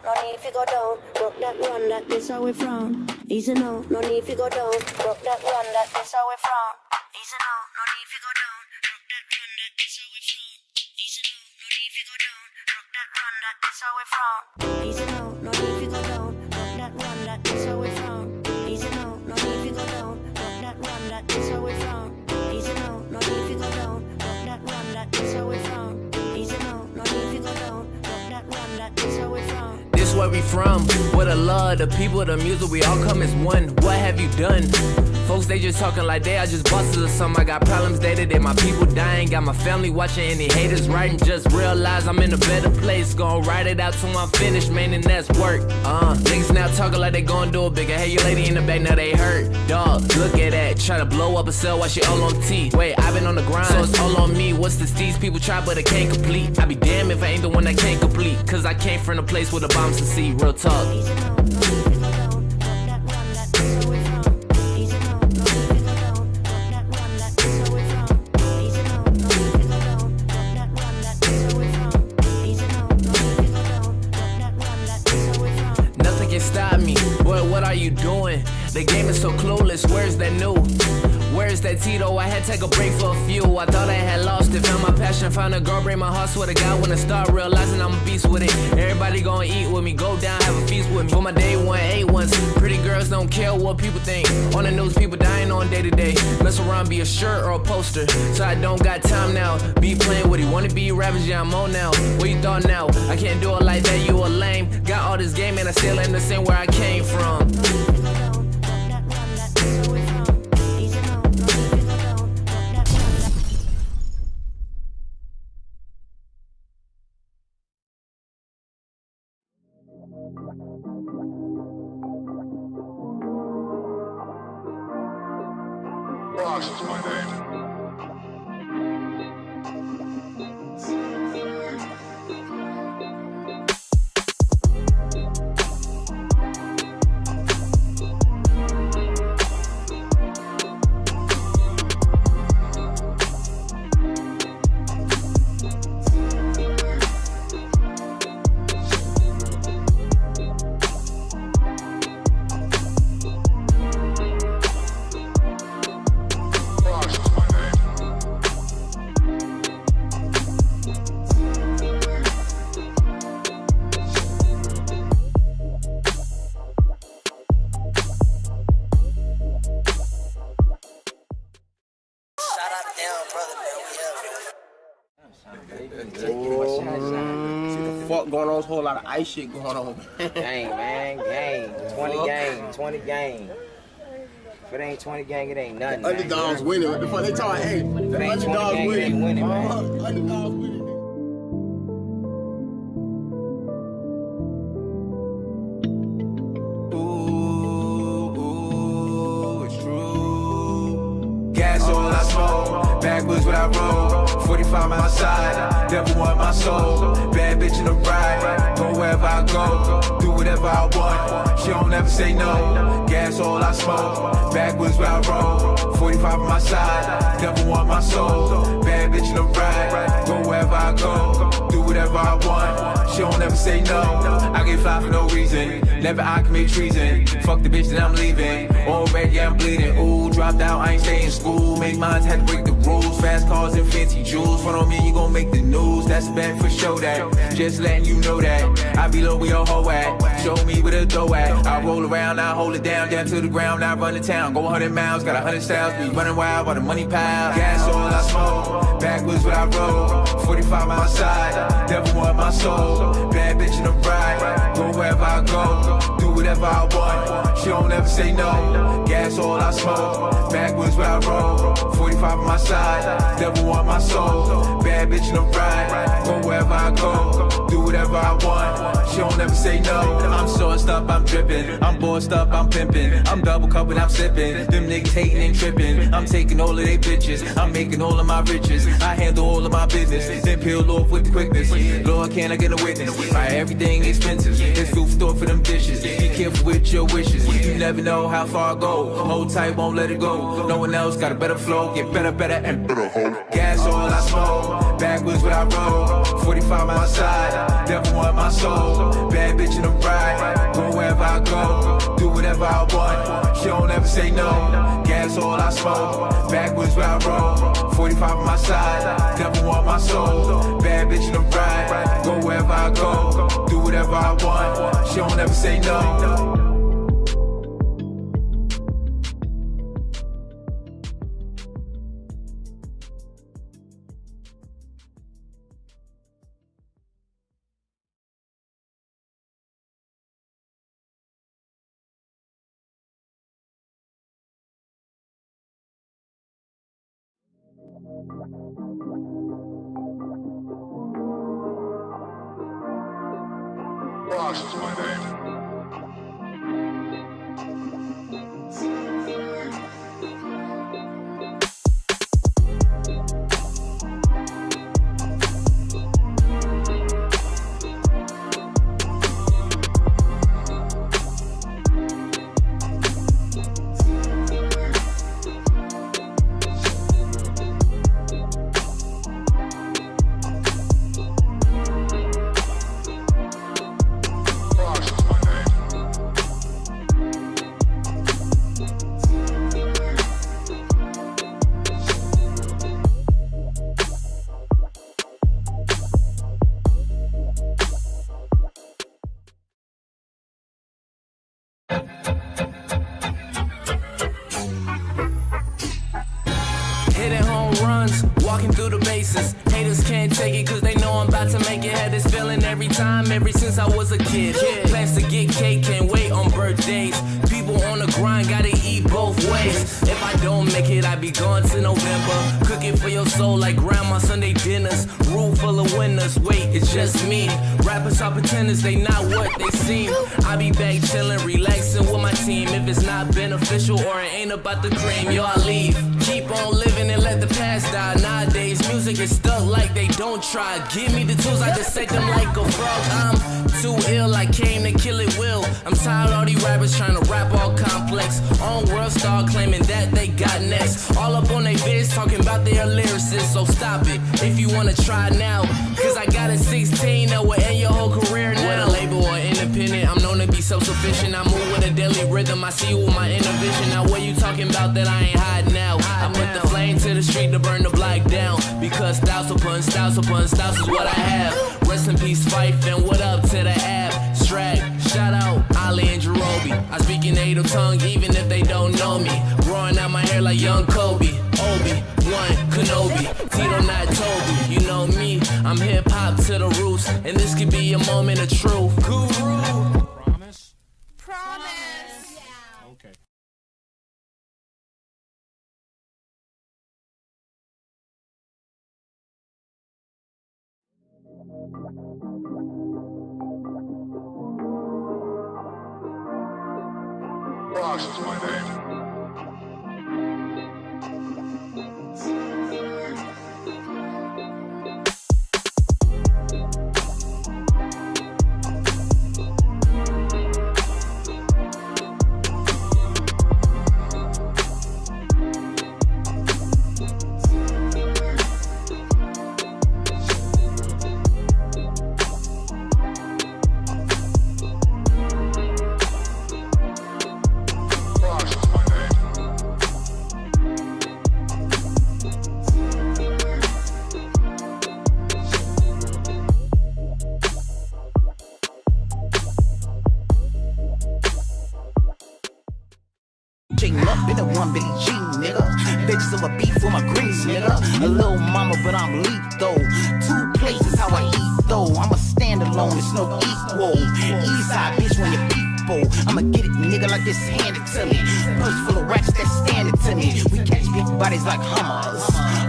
no need to go down. Broke that one, that is how we from. Easy now, no need to go down. Broke that one, that is how we from. Easy now, no need to go down. Broke that one, that is how we from. Easy now, no need to go down. Broke that one, that is how we from. Easy now, no need to go down. Broke that one, that is how we from. Easy now, no need to go down. Broke that one, that is how we from. Easy now, no need to go down. Broke that one, that is how we from. Easy now, no need to go down. Broke that one, that is how we from. This where we from, where the love, the people, the music, we all come as one. What have you done? Folks, they just talking like they are just bosses or something. I got problems day to day, my people dying. Got my family watching and the haters writing. Just realize I'm in a better place. Gonna write it out till I'm finished, man, and that's work. Niggas now talking like they gonna do it bigger. Hey, your lady in the back, now they hurt. Dog, look at that. Try to blow up a cell while she all on T. Wait, I've been on the grind, so it's all on me. What's the steez? People try, but it can't complete. I be damned if I ain't the one that can't complete. Cause I came from a place where the bombs to see. Real talk. Nothing can stop me. Boy, what are you doing? The game is so clueless. Where's that new? Where's that Tito? I had to take a break for a few. I thought I had lost it. Found my passion, found a girl, break my heart. Swear to God, when I start realizing I'm a beast with it. Everybody gonna eat with me, go down, have a feast with me. For my day one, 8 pretty girls don't care what people think. On the news, people dying on day to day. Mess around, be a shirt or a poster. So I don't got time now. Be playing with you, wanna be ravaged, yeah, I'm on now. What you thought now? I can't do it like that, you a lame. Got all this game and I still ain't the same where I came from. Ross is my name. Fuck going on, there's a whole lot of ice shit going on. Gang, man, gang. 20 gang, 20 gang. If it ain't 20 gang, it ain't nothing. Underdogs winning. What the fuck they talking? Hey, if it ain't 20 gang, it ain't winning, man. Underdogs winning. Ooh, it's true. Gas all I smoke, backwards what I roll. 45 on my side, devil want my soul. Bad bitch in the ride, go wherever I go. Do whatever I want, she don't ever say no. Gas all I smoke, backwards where I roll. 45 on my side, devil want my soul. Bad bitch in the ride, go wherever I go. Do whatever I want, she don't ever say no. I get fly for no reason, never I commit treason. Fuck the bitch that I'm leaving, already I'm bleeding. Ooh, dropped out, I ain't stay in school. Make mines, had to break the rules. Fast cars and fancy jewels, front on me, you gon' make the news. That's a bet for show that, just letting you know that. I be low where your hoe at, show me where the dough at. I roll around, I hold it down, down to the ground, I run the town. Go 100 miles, got 100 styles, be running wild while the money pile. Gas all I smoke, backwards what I roll. 45 on my side, devil want my soul. Bad bitch in the ride, go wherever I go. Do whatever I want, she don't ever say no. Gas all I smoke, backwards where I roll. 45 on my side, devil want my soul. Bad bitch in the ride, go wherever I go. Do whatever I want, she don't ever say no. I'm sauced up, I'm dripping, I'm bossed up, I'm pimping. I'm double cupping, I'm sipping. Them niggas hating and tripping. I'm taking all of they bitches, I'm making all of my riches. I handle all of my business, then peel off with the quickness. Lord, can I get a witness? Buy everything expensive, it's food store for them dishes. Be careful with your wishes, you never know how far I go. Hold tight, won't let it go. No one else got a better flow, get better, better, and better. Gas all I smoke, backwards what I roll. 45 on my side, devil want my soul. Bad bitch bitch in the ride. Go wherever I go, do whatever I want. She don't ever say no. Gas all I smoke, backwards where I roll. 45 on my side, devil want my soul. Bad bitch in the ride. Go wherever I go, do whatever I want. She don't ever say no. Ross is my name. Hitting home runs, walking through the bases. Haters can't take it cause they know I'm about to make it. Had this feeling every time, ever since I was a kid. Plans to get cake, can't wait on birthdays. People on the grind, gotta eat both ways. If I don't make it, I be gone to November. Cooking for your soul like grandma Sunday dinners. Room full of winners, wait, it's just me. Rappers are pretenders, they not what they seem. I be back chillin', relaxing with my team. If it's not beneficial or it ain't about the cream, yo, I leave. Keep on living and let the past die. Nowadays, music is stuck like they don't try. Give me the tools, I dissect them like a frog. I'm too ill, I came to kill it will. I'm tired of all these rappers trying to rap all complex. On world star claiming that they got next. All up on they vids talking about their lyricists. So stop it if you wanna try now. Cause I got a 16 that will end your whole career now. With a label or independent, I'm known to be self-sufficient. I move with a deadly rhythm, I see you with my inner vision. Now what you talking about that I ain't hiding now? I put the flame to the street to burn the block down. Because styles upon styles upon styles is what I have. Rest in peace, Fife, and what up to the abstract. Shout out Ali and Jerobi. I speak in native tongue even if they don't know me. Growing out my hair like young Kobe, Obi-Wan Kenobi, Tito not Toby. You know me, I'm hip hop to the roots, and this could be a moment of truth. Guru. Promise? Promise. Yeah. Okay. Ross is my name. Been a one Billy G, nigga. Bitches over beef for my grease, nigga. A little mama, but I'm lethal. 2 places how I eat, though. I'm a standalone, it's no equal. Eastside bitch when you people. I'ma get it, nigga, like this handed to me. Purse full of racks that's standing to me. We catch big bodies like Hummers.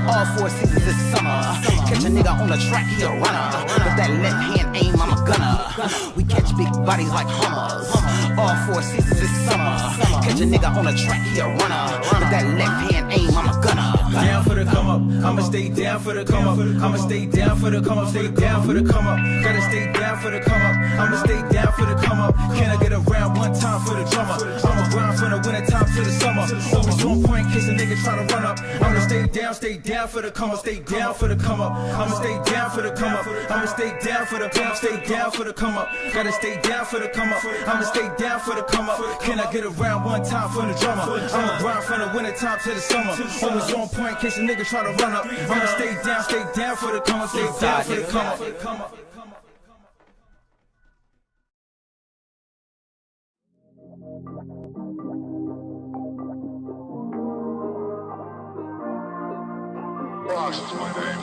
All 4 seasons this summer. Catch a nigga on the track, he a runner. With that left hand aim, I'm a gunner. We catch big bodies like Hummers. All 4 seasons this summer. Catch a nigga on the track, he a runner. With that left hand aim, I'm a gunner. Down for the come up, I'ma stay down for the come up. I'ma stay down for the come up, stay down for the come up. Gotta stay down for the come up, I'ma stay down for the come up. Can I get around one time for the drummer? I'ma grind from the winter time to the summer. Always on point, case a nigga try to run up. I'ma stay down down for the come up, stay down for the come up. I'ma stay down for the come up. I'ma stay down for the come up, stay down for the come up. Gotta stay down for the come up. I'ma stay down for the come up. Can I get around one time for the drummer? I'ma grind from the winter time to the summer. Always on point in case a nigga try to run up. I'ma stay down for the come up, stay down for the come up. Box is my name.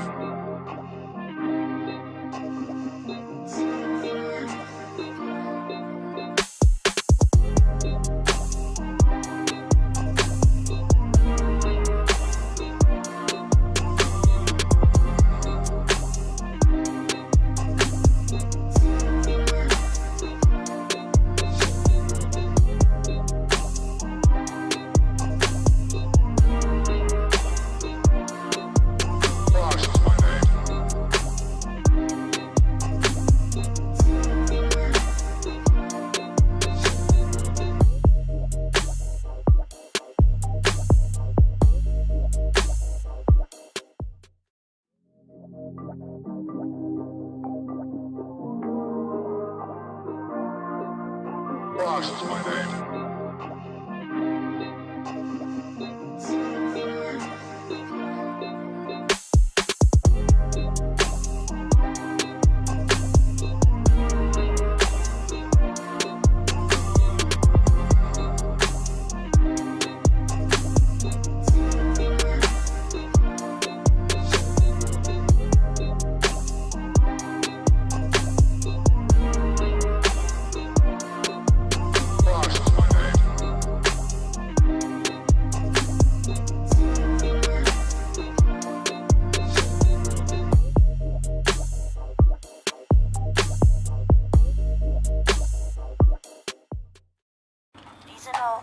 Box is my name.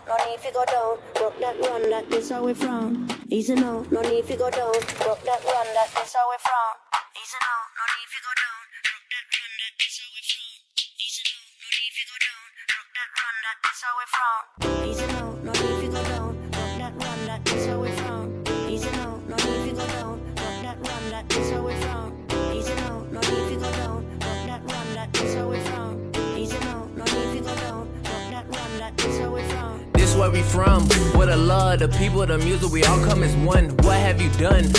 No need to go down, broke that run, that is how we frown. Easy now, no need to go down, broke that run, that is how we frown. Easy now, no need to go down, broke that run, that is how we frown. Easy now, no need to go down, broke that run, that is how we frown. Easy now, no need to go down, broke that run, that is how we frown. Easy now, no need to go down, broke that run, that is how we frown. Easy now, no need to go down, broke that run, that is how we frown. Easy now, no need to go down, broke that run, that is how we frown. This where we from, with the love, the people, the music, we all come as one. What have you done?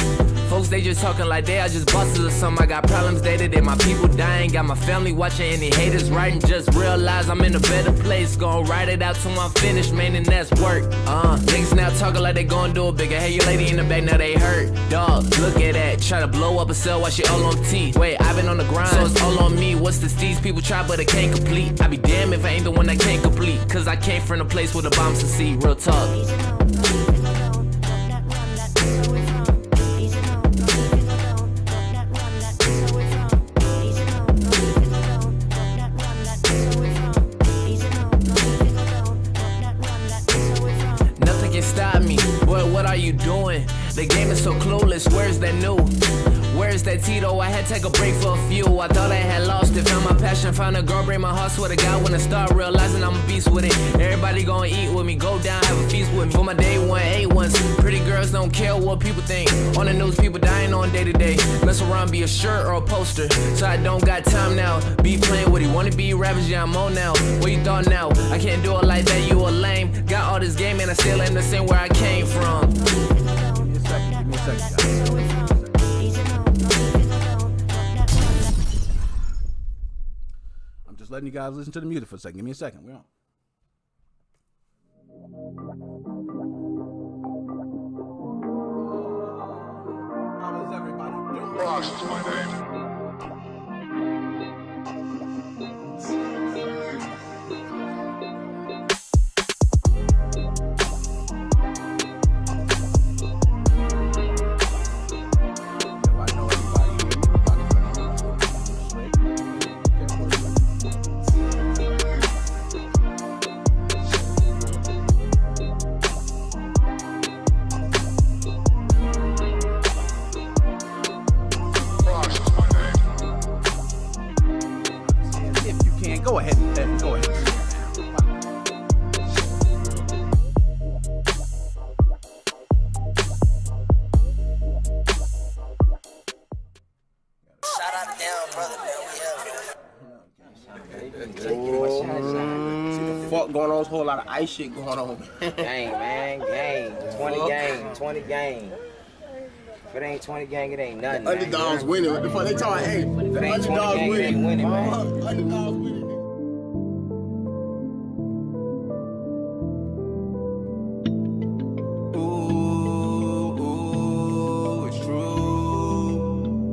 Folks, they just talking like they are just bosses or something. I got problems day to day, my people dying. Got my family watching, any haters writing. Just realize I'm in a better place. Gonna write it out till I'm finished, man, and that's work. Niggas now talking like they gonna do it bigger. Hey, your lady in the back, now they hurt. Dog, look at that. Try to blow up a cell while she all on T. Wait, I've been on the grind, so it's all on me. What's the steez? People try, but it can't complete. I be damned if I ain't the one that can't complete. Cause I came from a place where the bombs to see. Real talk. Nothing can stop me. Boy, what are you doing? The game is so clueless. Where's that new? Where's that Tito? I had to take a break for a few. I thought I had lost it. Found my passion, found a girl, break my heart. Swear to God, when I start realizing I'm a beast with it. Everybody gonna eat with me, go down, have a feast with me. For my day one, A1s. Pretty girls don't care what people think. On the news, people dying on day to day. Mess around, be a shirt or a poster. So I don't got time now. Be playing with it. Wanna be ravaged, yeah, I'm on now. What you thought now? I can't do it like that, you a lame. Got all this game and I still ain't the same where I came from. Give me a second, guys. Just letting you guys listen to the music for a second. Give me a second. We're on. How is everybody doing? Box is my name. Go ahead and go ahead. down, brother, man. See the fuck going on? There's a whole lot of ice shit going on. Gang, man, gang. 20 gang, 20 gang. If it ain't 20 gang, it ain't nothing. Underdogs winning. What the fuck? They talking, hey, the underdogs gang, winning. ain't winning, man. Underdogs winning.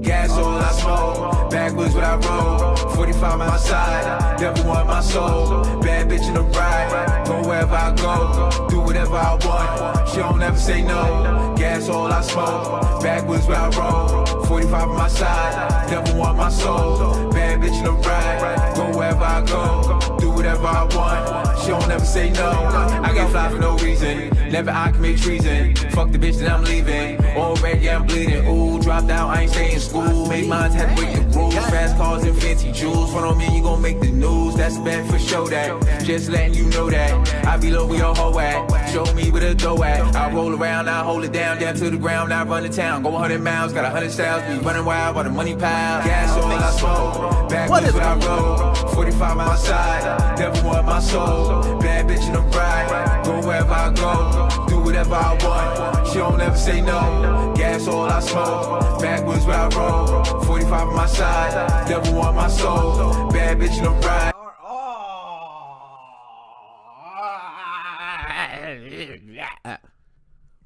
Gas all I smoke, backwards what I roll. 45 my side, devil want my soul. Bad bitch in the ride, go wherever I go, do whatever I want. She don't ever say no. Gas all I smoke, backwards what I roll. 45 my side, devil want my soul. Bad bitch in the ride, go wherever I go, do whatever I want. She don't ever say no. I get fly for no reason, never I commit treason. Fuck the bitch that I'm leaving. Already I'm bleeding. Ooh, dropped out, I ain't stay in school. Make mines have to break the rules. Fast cars and fancy jewels. Front on me, you gon' make the news. That's bad for show that. Just letting you know that. I be low where your hoe at. Show me where the dough at. I roll around, I hold it down to the ground. I run the town. Go 100 miles, got 100 styles. Be running wild while the money pile. Gas all I smoke. Backwards what I roll. 45 my side. Devil want my soul. Bad bitch in the ride. Go wherever I go. Do whatever I want. She don't ever say no. Gas all I smoke. Backwards where I roll. 45 on my side. Devil want my soul. Bad bitch in the ride.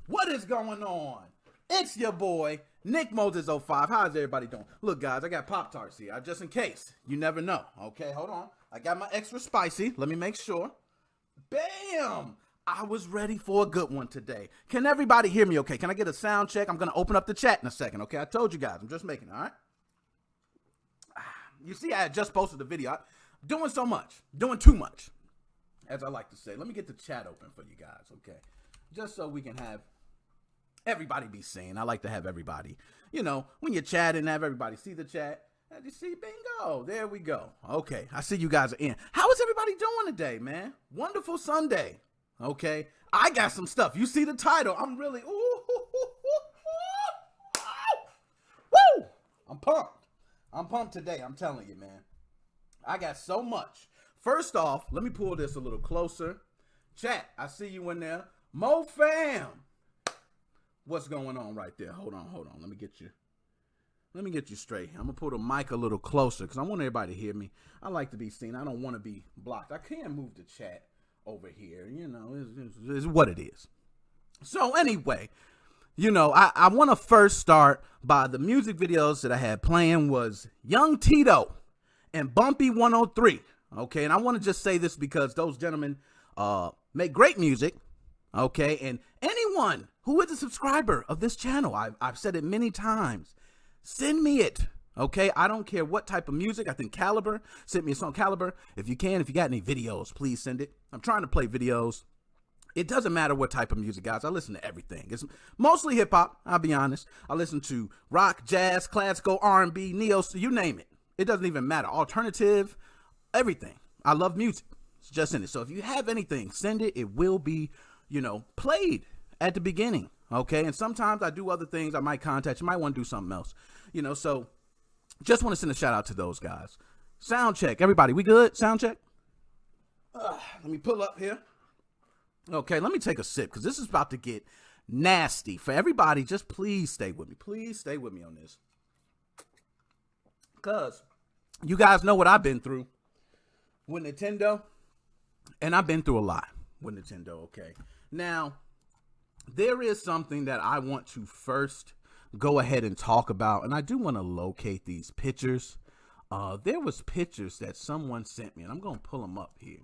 What is going on? It's your boy, Nick Moses 05. How's everybody doing? Look, guys, I got Pop-Tarts here, just in case. You never know. Okay, hold on. I got my extra spicy. Let me make sure. Bam! I was ready for a good one today. Can everybody hear me okay? Can I get a sound check? I'm going to open up the chat in a second, okay? I told you guys. I'm just making it, all right? You see, I had just posted the video. I'm doing so much. Doing too much, as I like to say. Let me get the chat open for you guys, okay? Just so we can have everybody be seen. I like to have everybody, you know, when you're chatting, have everybody see the chat. And you see, bingo, there we go. Okay, I see you guys are in. How is everybody doing today, man? Wonderful Sunday, okay? I got some stuff. You see the title. I'm really, woo! I'm pumped. I'm pumped today, I'm telling you, man. I got so much. First off, let me pull this a little closer. Chat, I see you in there. MoFam. What's going on right there? Hold on. Let me get you straight. I'm gonna pull the mic a little closer because I want everybody to hear me. I like to be seen. I don't want to be blocked. I can't move the chat over here. You know, it's what it is. So anyway, you know, I want to first start by the music videos that I had playing was Young Tito and Bumpy 103. Okay, and I want to just say this because those gentlemen make great music. Okay, and anyone who is a subscriber of this channel, I've said it many times, send me it. Okay, I don't care what type of music. I think Caliber, send me a song. Caliber, if you got any videos, please send it. I'm trying to play videos. It doesn't matter what type of music, guys. I listen to everything. It's mostly hip hop, I'll be honest. I listen to rock, jazz, classical, R&B, neo, you name it. It doesn't even matter. Alternative, everything. I love music. It's just in it. So if you have anything, send it. It will be, you know, played at the beginning. Okay. And sometimes I do other things. I might contact you, might want to do something else, you know, so just want to send a shout out to those guys. Sound check. Everybody, we good? Sound check. Let me pull up here. Okay. Let me take a sip because this is about to get nasty for everybody. Just please stay with me. Please stay with me on this. Because you guys know what I've been through with Nintendo. And I've been through a lot with Nintendo, okay? Now, there is something that I want to first go ahead and talk about, and I do want to locate these pictures. There was pictures that someone sent me, and I'm going to pull them up here.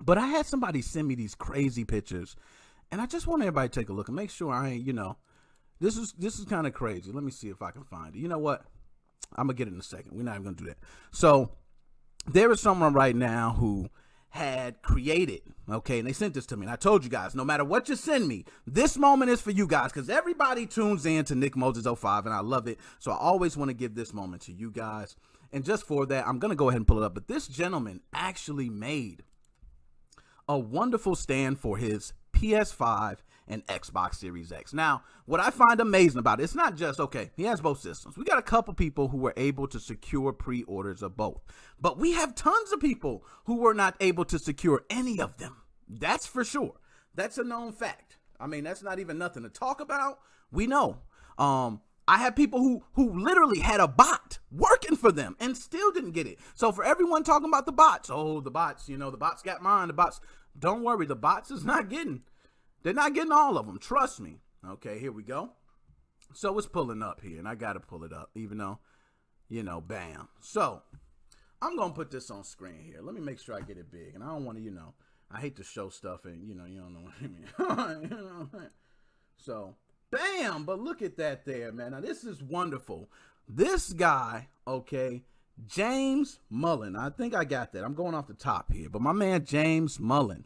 But I had somebody send me these crazy pictures, and I just want everybody to take a look and make sure I ain't, you know, this is kind of crazy. Let me see if I can find it. You know what? I'm going to get it in a second. We're not even going to do that. So, there is someone right now who had created, okay, and they sent this to me, and I told you guys, no matter what you send me, this moment is for you guys, because everybody tunes in to Nick Moses 05, and I love it, so I always want to give this moment to you guys, and just for that, I'm going to go ahead and pull it up, but this gentleman actually made a wonderful stand for his PS5 and Xbox Series X. Now, what I find amazing about it, it's not just, okay, he has both systems. We got a couple people who were able to secure pre-orders of both. But we have tons of people who were not able to secure any of them. That's for sure. That's a known fact. I mean, that's not even nothing to talk about. We know. I have people who literally had a bot working for them and still didn't get it. So for everyone talking about the bots, oh, the bots, the bots got mine, the bots, don't worry, the bots is not getting, they're not getting all of them. Trust me. Okay, here we go. So it's pulling up here, and I got to pull it up, even though, bam. So I'm going to put this on screen here. Let me make sure I get it big, and I don't want to, I hate to show stuff and, you don't know what I mean. So, bam, but look at that there, man. Now, this is wonderful. This guy, okay, James Mullen. I think I got that. I'm going off the top here. But my man, James Mullen,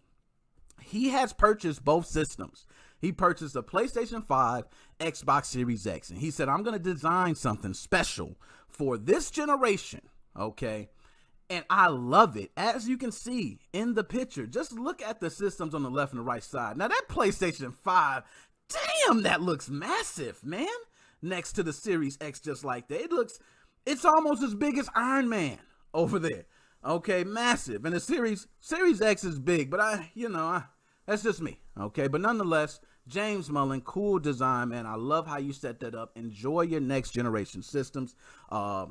he has purchased both systems. He purchased a PlayStation 5, Xbox Series X. And he said, I'm going to design something special for this generation, okay? And I love it. As you can see in the picture, just look at the systems on the left and the right side. Now, that PlayStation 5, damn, that looks massive, man. Next to the Series X, just like that. It's almost as big as Iron Man over there. Okay, massive. And the Series X is big, but that's just me. Okay, but nonetheless, James Mullen, cool design, man. I love how you set that up. Enjoy your next generation systems. I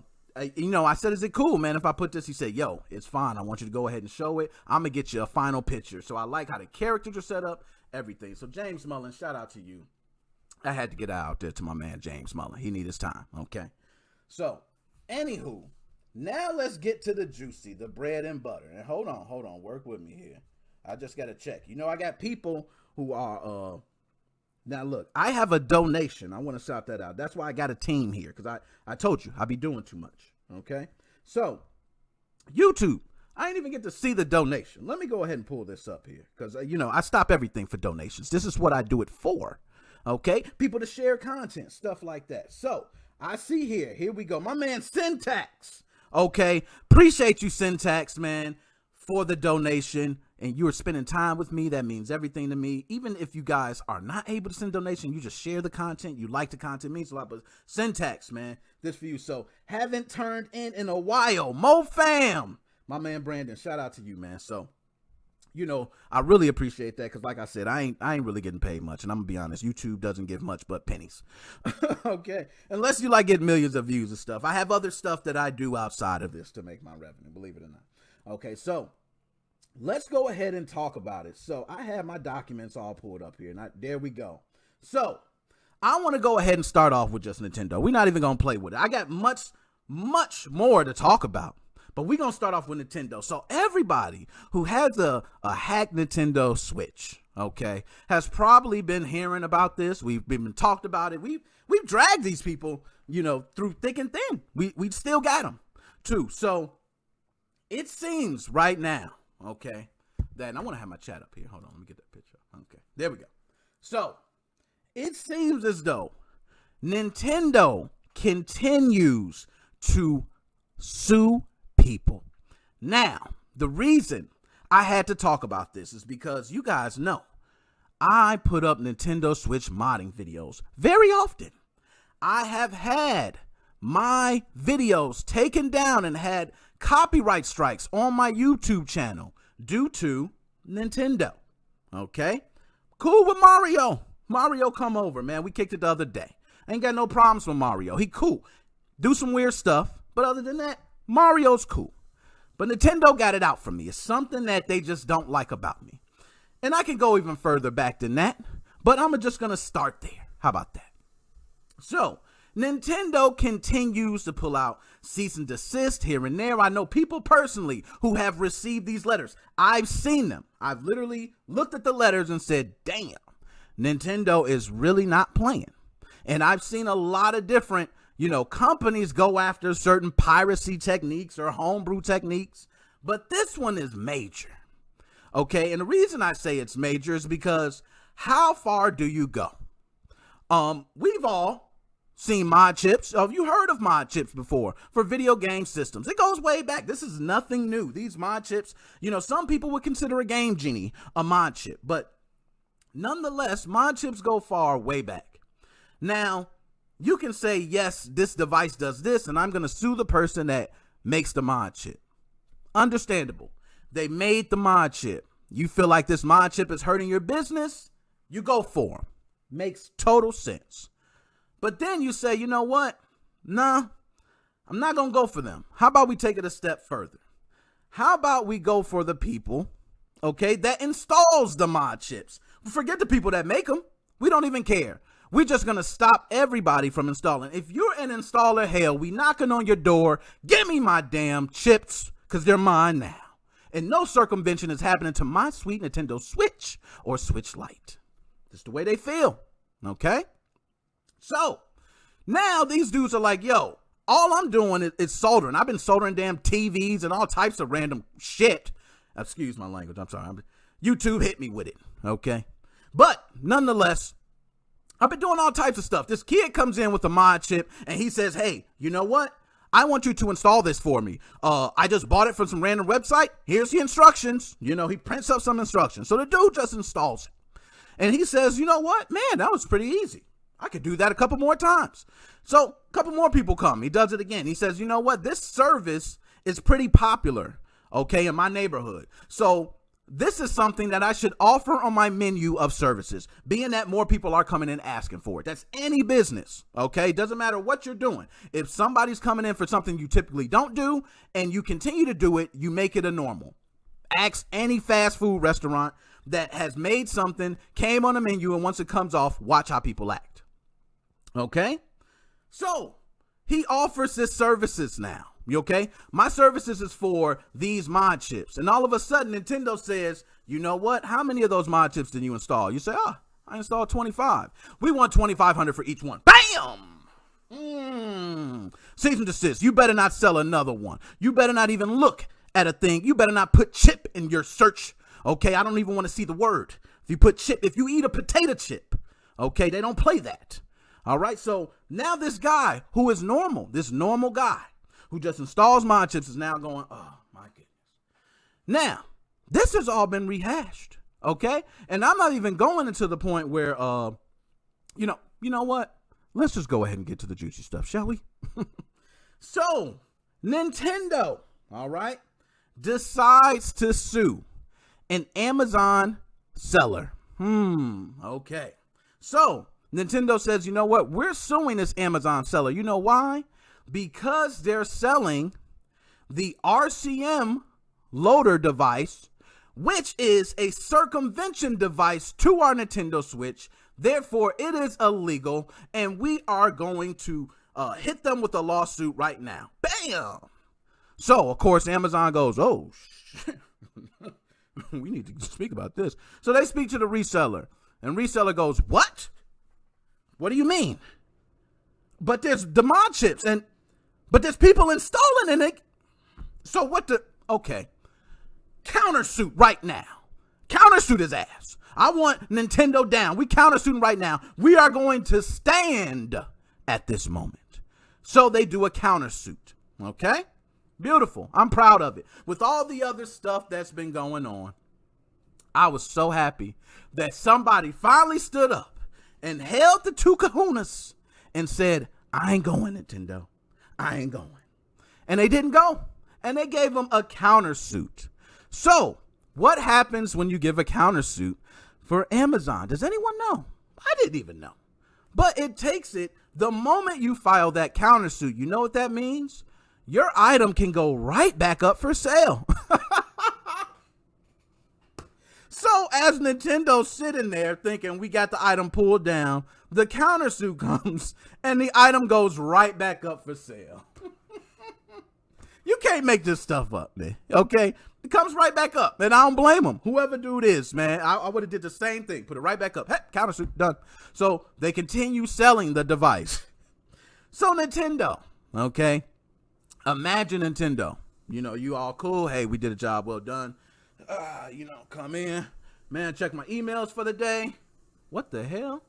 said, is it cool, man, if I put this? He said, yo, it's fine. I want you to go ahead and show it. I'm going to get you a final picture. So I like how the characters are set up, everything. So James Mullen, shout out to you. I had to get out there to my man, James Mullen. He needs his time, okay? So, anywho, now let's get to the juicy, the bread and butter. And hold on, work with me here. I just got to check. I got people who are, now look, I have a donation. I want to shout that out. That's why I got a team here, because I told you, I be doing too much, okay? So, YouTube, I didn't even get to see the donation. Let me go ahead and pull this up here, because, I stop everything for donations. This is what I do it for, okay? People to share content, stuff like that. So, I see here we go. My man, Syntax, okay? Appreciate you, Syntax, man, for the donation. And you are spending time with me. That means everything to me. Even if you guys are not able to send a donation, you just share the content. You like the content, means a lot. But Syntax, man, this for you. So, haven't turned in a while. MoFam, my man Brandon, shout out to you, man. So, I really appreciate that, because like I said, I ain't really getting paid much. And I'm going to be honest, YouTube doesn't give much but pennies. Okay? Unless you like getting millions of views and stuff. I have other stuff that I do outside of this to make my revenue, believe it or not. Okay, so let's go ahead and talk about it. So I have my documents all pulled up here. There we go. So I want to go ahead and start off with just Nintendo. We're not even going to play with it. I got much more to talk about. But we're going to start off with Nintendo. So everybody who has a hacked Nintendo Switch, okay, has probably been hearing about this. We've been talked about it. We've dragged these people, through thick and thin. We still got them, too. So it seems right now, okay, that, and I want to have my chat up here. Hold on, let me get that picture. Okay, there we go. So it seems as though Nintendo continues to sue people. Now, the reason I had to talk about this is because you guys know I put up Nintendo Switch modding videos very often. I have had my videos taken down and had copyright strikes on my YouTube channel due to Nintendo. Okay? Cool with Mario. Mario come over, man. We kicked it the other day. Ain't got no problems with Mario. He cool. Do some weird stuff, but other than that, Mario's cool. But Nintendo got it out for me. It's something that they just don't like about me. And I can go even further back than that, but I'm just going to start there. How about that? So, Nintendo continues to pull out cease and desist here and there. I know people personally who have received these letters. I've seen them. I've literally looked at the letters and said, damn, Nintendo is really not playing. And I've seen a lot of different companies go after certain piracy techniques or homebrew techniques, but this one is major. Okay, and the reason I say it's major is because how far do you go? We've all seen mod chips. Have you heard of mod chips before for video game systems? It goes way back. This is nothing new. These mod chips, some people would consider a Game Genie a mod chip, but nonetheless, mod chips go far way back. Now, you can say, yes, this device does this, and I'm going to sue the person that makes the mod chip. Understandable. They made the mod chip. You feel like this mod chip is hurting your business, you go for them. Makes total sense. But then you say, you know what? Nah, I'm not going to go for them. How about we take it a step further? How about we go for the people, okay, that installs the mod chips? Forget the people that make them. We don't even care. We're just going to stop everybody from installing. If you're an installer, hell, we knocking on your door. Give me my damn chips, because they're mine now. And no circumvention is happening to my sweet Nintendo Switch or Switch Lite. Just the way they feel, okay? So, now these dudes are like, yo, all I'm doing is soldering. I've been soldering damn TVs and all types of random shit. Excuse my language, I'm sorry. YouTube hit me with it, okay? But, nonetheless, I've been doing all types of stuff. This kid comes in with a mod chip, and he says, hey, you know what? I want you to install this for me. I just bought it from some random website. Here's the instructions. You know, he prints up some instructions. So the dude just installs it. And he says, you know what? Man, that was pretty easy. I could do that a couple more times. So a couple more people come. He does it again. He says, you know what? This service is pretty popular, okay, in my neighborhood. So this is something that I should offer on my menu of services, being that more people are coming in asking for it. That's any business, okay? Doesn't matter what you're doing. If somebody's coming in for something you typically don't do and you continue to do it, you make it a normal. Ask any fast food restaurant that has made something, came on a menu, and once it comes off, watch how people act, okay? So he offers his services now. Okay, my services is for these mod chips, and all of a sudden Nintendo says, you know what, how many of those mod chips did you install? You say, I installed 25. We want 2,500 for each one. Bam! Cease and desist. You better not sell another one. You better not even look at a thing. You better not put chip in your search. Okay, I don't even want to see the word. If you put chip, if you eat a potato chip, okay, they don't play that. All right, so now this guy who is normal, this normal guy who just installs mod chips is now going, oh my goodness. Now, this has all been rehashed, okay? And I'm not even going into the point where, you know what? Let's just go ahead and get to the juicy stuff, shall we? So, Nintendo, all right, decides to sue an Amazon seller. Okay. So, Nintendo says, you know what? We're suing this Amazon seller. You know why? Because they're selling the RCM loader device, which is a circumvention device to our Nintendo Switch. Therefore, it is illegal, and we are going to hit them with a lawsuit right now. Bam! So, of course, Amazon goes, oh, shit. We need to speak about this. So they speak to the reseller, and reseller goes, what? What do you mean? But there's the mod chips, but there's people installing it. So what okay. Countersuit right now. Countersuit his ass. I want Nintendo down. We countersuiting right now. We are going to stand at this moment. So they do a countersuit. Okay? Beautiful. I'm proud of it. With all the other stuff that's been going on, I was so happy that somebody finally stood up and held the two kahunas and said, I ain't going, Nintendo. I ain't going. And they didn't go. And they gave them a countersuit. So, what happens when you give a countersuit for Amazon? Does anyone know? I didn't even know. But it takes it, the moment you file that countersuit, you know what that means? Your item can go right back up for sale. So as Nintendo's sitting there thinking we got the item pulled down, the countersuit comes and the item goes right back up for sale. You can't make this stuff up, man. Okay? It comes right back up. And I don't blame them. Whoever dude is, man. I would have did the same thing. Put it right back up. Hey, countersuit, done. So they continue selling the device. So Nintendo, okay? Imagine Nintendo. You know, you all cool. Hey, we did a job well done. Come in. Man, check my emails for the day. What the hell?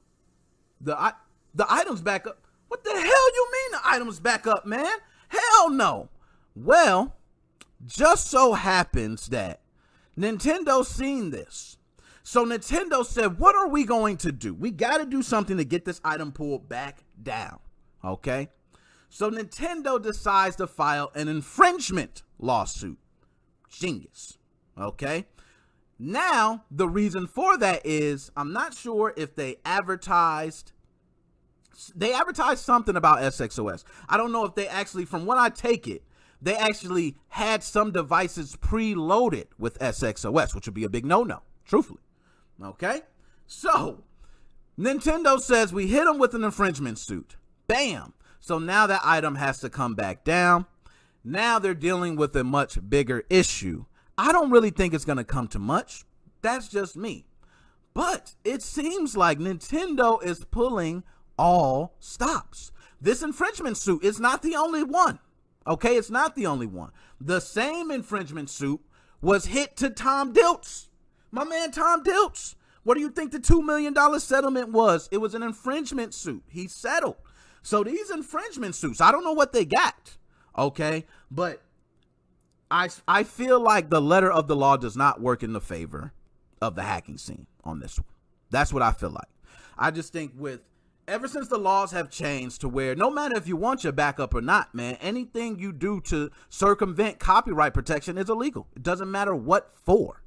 The item's back up. What the hell you mean the item's back up, man? Hell no. Well, just so happens that Nintendo's seen this. So Nintendo said, what are we going to do? We got to do something to get this item pool back down. Okay. So Nintendo decides to file an infringement lawsuit. Genius. Okay. Now, the reason for that is I'm not sure if they advertised something about SXOS. I don't know if they actually, from what I take it, they actually had some devices preloaded with SXOS, which would be a big no-no, truthfully. Okay? So, Nintendo says we hit them with an infringement suit. Bam! So now that item has to come back down. Now they're dealing with a much bigger issue. I don't really think it's going to come to much. That's just me. But it seems like Nintendo is pulling all stops. This infringement suit is not the only one. Okay, it's not the only one. The same infringement suit was hit to Tom Dilts. My man Tom Dilts. What do you think the $2 million settlement was? It was an infringement suit. He settled. So these infringement suits, I don't know what they got. Okay, but I feel like the letter of the law does not work in the favor of the hacking scene on this one. That's what I feel like. I just think ever since the laws have changed to where no matter if you want your backup or not, man, anything you do to circumvent copyright protection is illegal. It doesn't matter what for.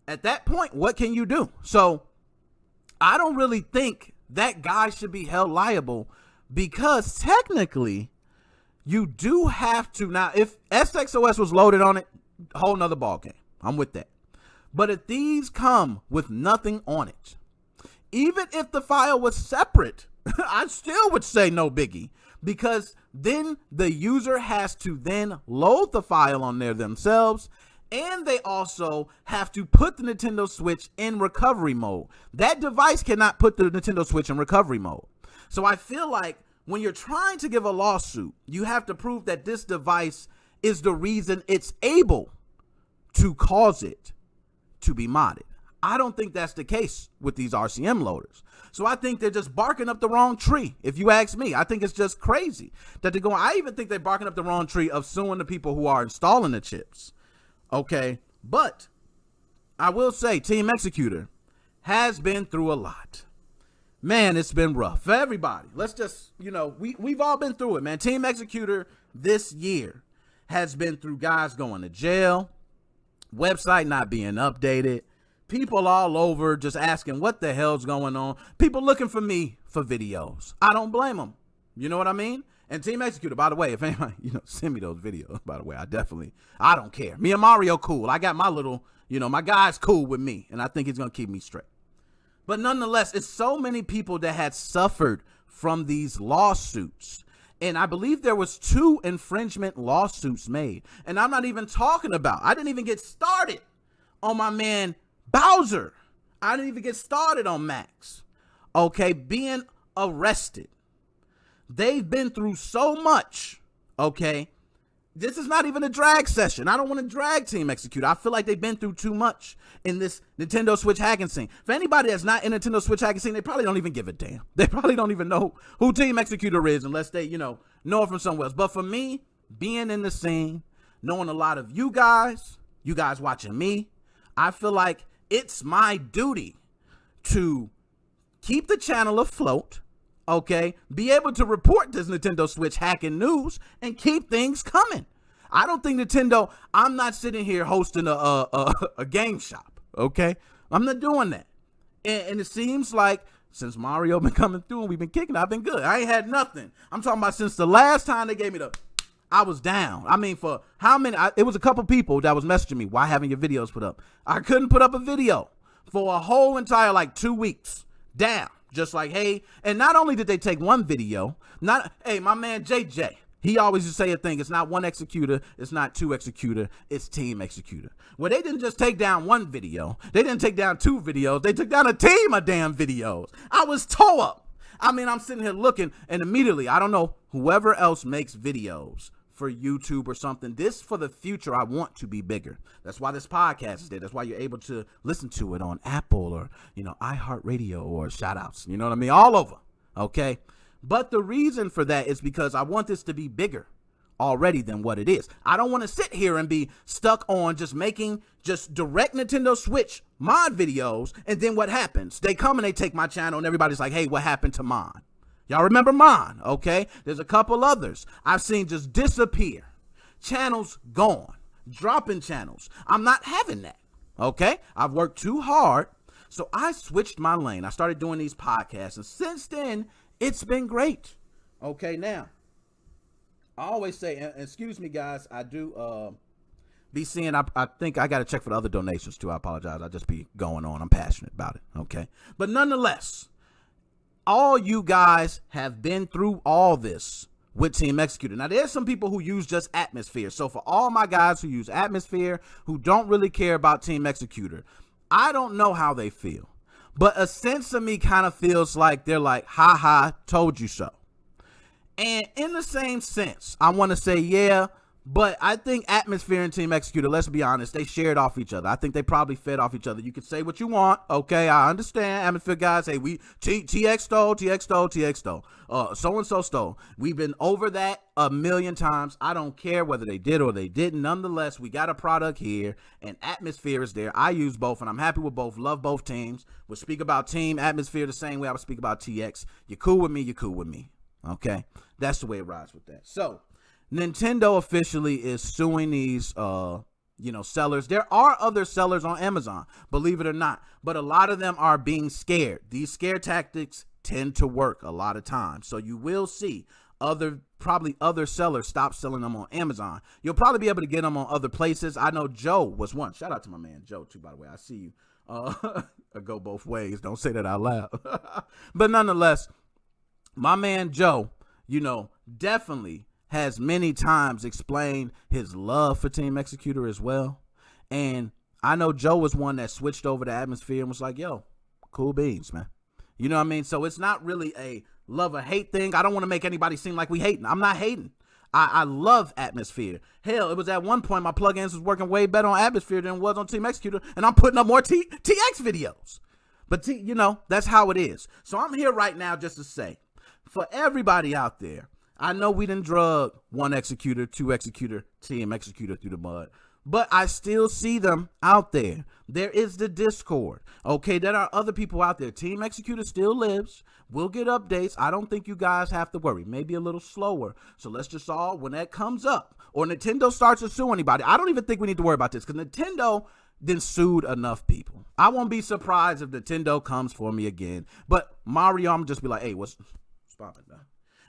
At that point, what can you do? So I don't really think that guy should be held liable because technically you do have to. Now, if SXOS was loaded on it, whole nother ball game. I'm with that. But if these come with nothing on it, even if the file was separate, I still would say no biggie, because then the user has to then load the file on there themselves, and they also have to put the Nintendo Switch in recovery mode. That device cannot put the Nintendo Switch in recovery mode. So I feel like when you're trying to give a lawsuit, you have to prove that this device is the reason it's able to cause it to be modded. I don't think that's the case with these RCM loaders. So I think they're just barking up the wrong tree. If you ask me, I think it's just crazy that they're going. I even think they're barking up the wrong tree of suing the people who are installing the chips. Okay. But I will say Team Executor has been through a lot. Man, it's been rough for everybody. Let's just, we've all been through it, man. Team Executor this year has been through guys going to jail, website not being updated, people all over just asking what the hell's going on, people looking for me for videos. I don't blame them. You know what I mean? And Team Executor, by the way, if anybody, send me those videos, by the way, I don't care. Me and Mario cool. I got my little, my guy's cool with me, and I think he's going to keep me straight. But nonetheless, it's so many people that had suffered from these lawsuits. And I believe there was 2 infringement lawsuits made. And I'm not even talking about, I didn't even get started on my man Bowser. I didn't even get started on Max. Okay, being arrested. They've been through so much. Okay. This is not even a drag session. I don't want to drag Team Executor. I feel like they've been through too much in this Nintendo Switch hacking scene. For anybody that's not in Nintendo Switch hacking scene, they probably don't even give a damn. They probably don't even know who Team Executor is unless they, know it from somewhere else. But for me, being in the scene, knowing a lot of you guys watching me, I feel like it's my duty to keep the channel afloat. Okay, be able to report this Nintendo Switch hacking news and keep things coming. I don't think Nintendo, I'm not sitting here hosting a game shop. Okay, I'm not doing that. And it seems like since Mario been coming through and we've been kicking, I've been good. I ain't had nothing. I'm talking about since the last time they gave me I was down. I mean, for how many, it was a couple people that was messaging me, why haven't your videos put up? I couldn't put up a video for a whole entire 2 weeks down. Just like, hey, and not only did they take one video, hey, my man JJ, he always used to say a thing, it's not one executor, it's not 2 executor, it's Team Executor. Well, they didn't just take down one video, they didn't take down 2 videos, they took down a team of damn videos. I was tore up. I mean, I'm sitting here looking, and immediately, I don't know, whoever else makes videos for YouTube or something, this for the future, I want to be bigger. That's why this podcast is there. That's why you're able to listen to it on Apple or, iHeartRadio or shout outs. You know what I mean? All over. Okay. But the reason for that is because I want this to be bigger. already than what it is. I don't want to sit here and be stuck on just making just direct Nintendo Switch mod videos, and then what happens? They come and they take my channel and everybody's like, hey, what happened to Mon? Y'all remember Mon, okay? There's a couple others I've seen just disappear. Channels gone, dropping channels. I'm not having that, okay? I've worked too hard, so I switched my lane. I started doing these podcasts, and since then, it's been great. Okay, now, I always say, and excuse me, guys, I do be seeing, I think I got to check for the other donations, too. I apologize. I just be going on. I'm passionate about it, okay? But nonetheless, all you guys have been through all this with Team Executor. Now, there's some people who use just Atmosphere. So for all my guys who use Atmosphere, who don't really care about Team Executor, I don't know how they feel. But a sense of me kind of feels like they're like, ha ha, told you so. And in the same sense, I want to say, yeah, but I think Atmosphere and Team Executor, let's be honest, they shared off each other. I think they probably fed off each other. You can say what you want. Okay, I understand. Atmosphere guys, hey, we TX stole, TX stole, TX stole. So-and-so stole. We've been over that a million times. I don't care whether they did or they didn't. Nonetheless, we got a product here, and Atmosphere is there. I use both, and I'm happy with both. Love both teams. Would speak about Team Atmosphere the same way I would speak about TX. You're cool with me, you're cool with me. Okay, that's the way it rides with that. So Nintendo officially is suing these sellers. There are other sellers on Amazon, believe it or not, but a lot of them are being scared. These scare tactics tend to work a lot of times, so you will see probably other sellers stop selling them on Amazon. You'll probably be able to get them on other places. I know Joe was one. Shout out to my man Joe too, by the way. I see you. I go both ways. Don't say that out loud. But nonetheless, my man Joe, definitely has many times explained his love for Team Executor as well. And I know Joe was one that switched over to Atmosphere and was like, yo, cool beans, man. You know what I mean? So it's not really a love or hate thing. I don't want to make anybody seem like we hating. I'm not hating. I love Atmosphere. Hell, it was at one point my plugins was working way better on Atmosphere than it was on Team Executor, and I'm putting up more TX videos. But, that's how it is. So I'm here right now just to say, for everybody out there, I know we done drug one Executor, two Executor, Team Executor through the mud, but I still see them out there. There is the Discord. Okay, there are other people out there. Team Executor still lives. We'll get updates. I don't think you guys have to worry. Maybe a little slower. So let's just all, when that comes up, or Nintendo starts to sue anybody, I don't even think we need to worry about this, because Nintendo then sued enough people. I won't be surprised if Nintendo comes for me again. But Mario, I'm just be like, hey, what's poppin', man?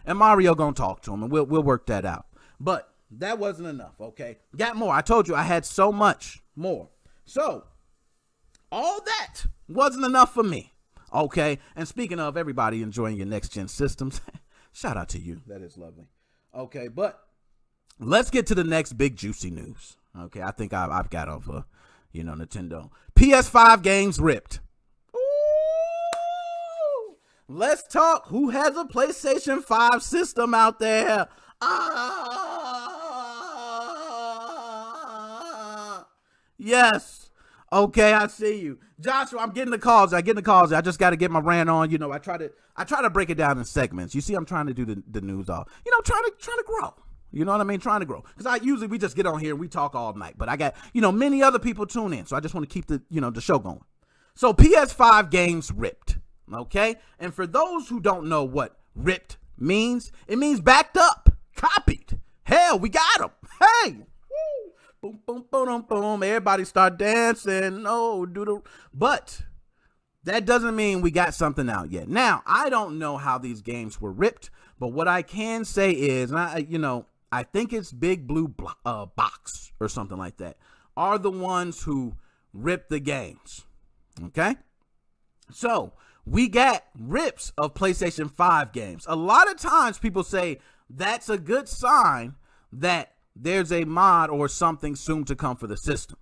And Mario gonna talk to him, and we'll work that out. But that wasn't enough, okay? Got more. I told you I had so much more. So all that wasn't enough for me, okay? And speaking of everybody enjoying your next-gen systems, shout out to you. That is lovely. Okay, but let's get to the next big juicy news. Okay, I think I've got over, Nintendo. PS5 games ripped. Ooh! Let's talk. Who has a PlayStation 5 system out there? Yes. Okay, I see you. Joshua, I'm getting the calls. I just got to get my rant on. I try to break it down in segments. You see, I'm trying to do the news all. Trying to grow. You know what I mean? Trying to grow. Because we just get on here and we talk all night. But I got, many other people tune in. So I just want to keep the show going. So PS5 games ripped. Okay? And for those who don't know what ripped means, it means backed up, copied. Hell, we got them. Hey! Woo! Boom, boom, boom, boom, boom. Everybody start dancing. But that doesn't mean we got something out yet. Now, I don't know how these games were ripped, but what I can say is, I think it's Big Blue Box or something like that, are the ones who ripped the games. Okay? So, we got rips of PlayStation 5 games. A lot of times people say that's a good sign that there's a mod or something soon to come for the system.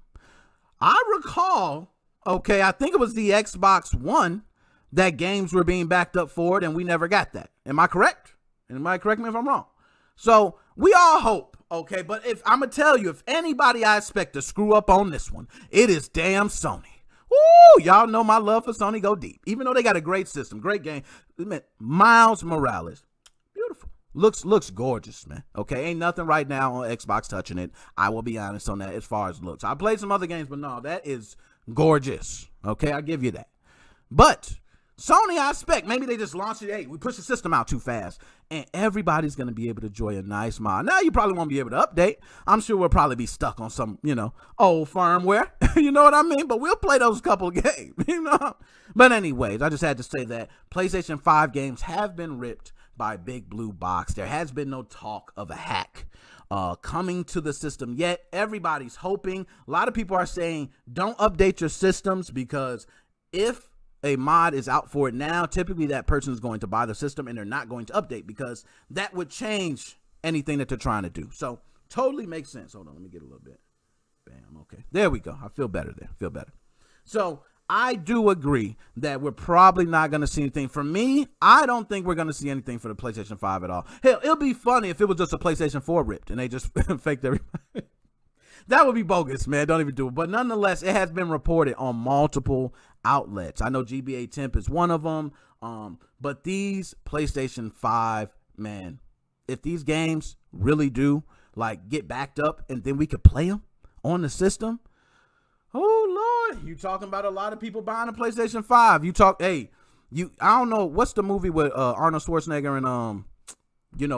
I recall, I think it was the Xbox One that games were being backed up for it, and we never got that. Am I correct? Correct me if I'm wrong. So we all hope, but if I'm going to tell you, if anybody I expect to screw up on this one, it is damn Sony. Woo! Y'all know my love for Sony go deep. Even though they got a great system, great game. Miles Morales, beautiful. Looks gorgeous, man. Okay, ain't nothing right now on Xbox touching it. I will be honest on that as far as looks. I played some other games, but no, that is gorgeous. Okay, I give you that. But Sony, I expect maybe they just launched it. Hey, we pushed the system out too fast, and everybody's gonna be able to enjoy a nice mod. Now you probably won't be able to update. I'm sure we'll probably be stuck on some, old firmware. You know what I mean? But we'll play those couple of games. But anyways, I just had to say that PlayStation 5 games have been ripped by Big Blue Box. There has been no talk of a hack coming to the system yet. Everybody's hoping. A lot of people are saying don't update your systems, because if a mod is out for it now, typically that person is going to buy the system and they're not going to update, because that would change anything that they're trying to do. So totally makes sense. Hold on, let me get a little bit. Bam. Okay, there we go. I feel better there. Feel better. So I do agree that we're probably not going to see anything. For me, I don't think we're going to see anything for the PlayStation 5 at all. Hell, it'll be funny if it was just a PlayStation 4 ripped and they just faked everybody. That would be bogus, man. Don't even do it. But nonetheless, it has been reported on multiple outlets. I know GBA Temp is one of them. But these PlayStation 5, man, if these games really do get backed up and then we could play them on the system, oh Lord, you talking about a lot of people buying a PlayStation 5. I don't know, what's the movie with Arnold Schwarzenegger and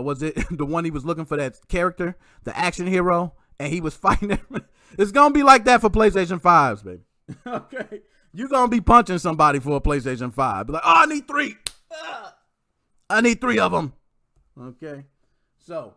was it the one he was looking for that character, the action hero, and he was fighting It's gonna be like that for PlayStation 5s, baby. Okay, you're gonna be punching somebody for a PlayStation 5. Be like, oh, I need 3. I need 3 of them. Okay, so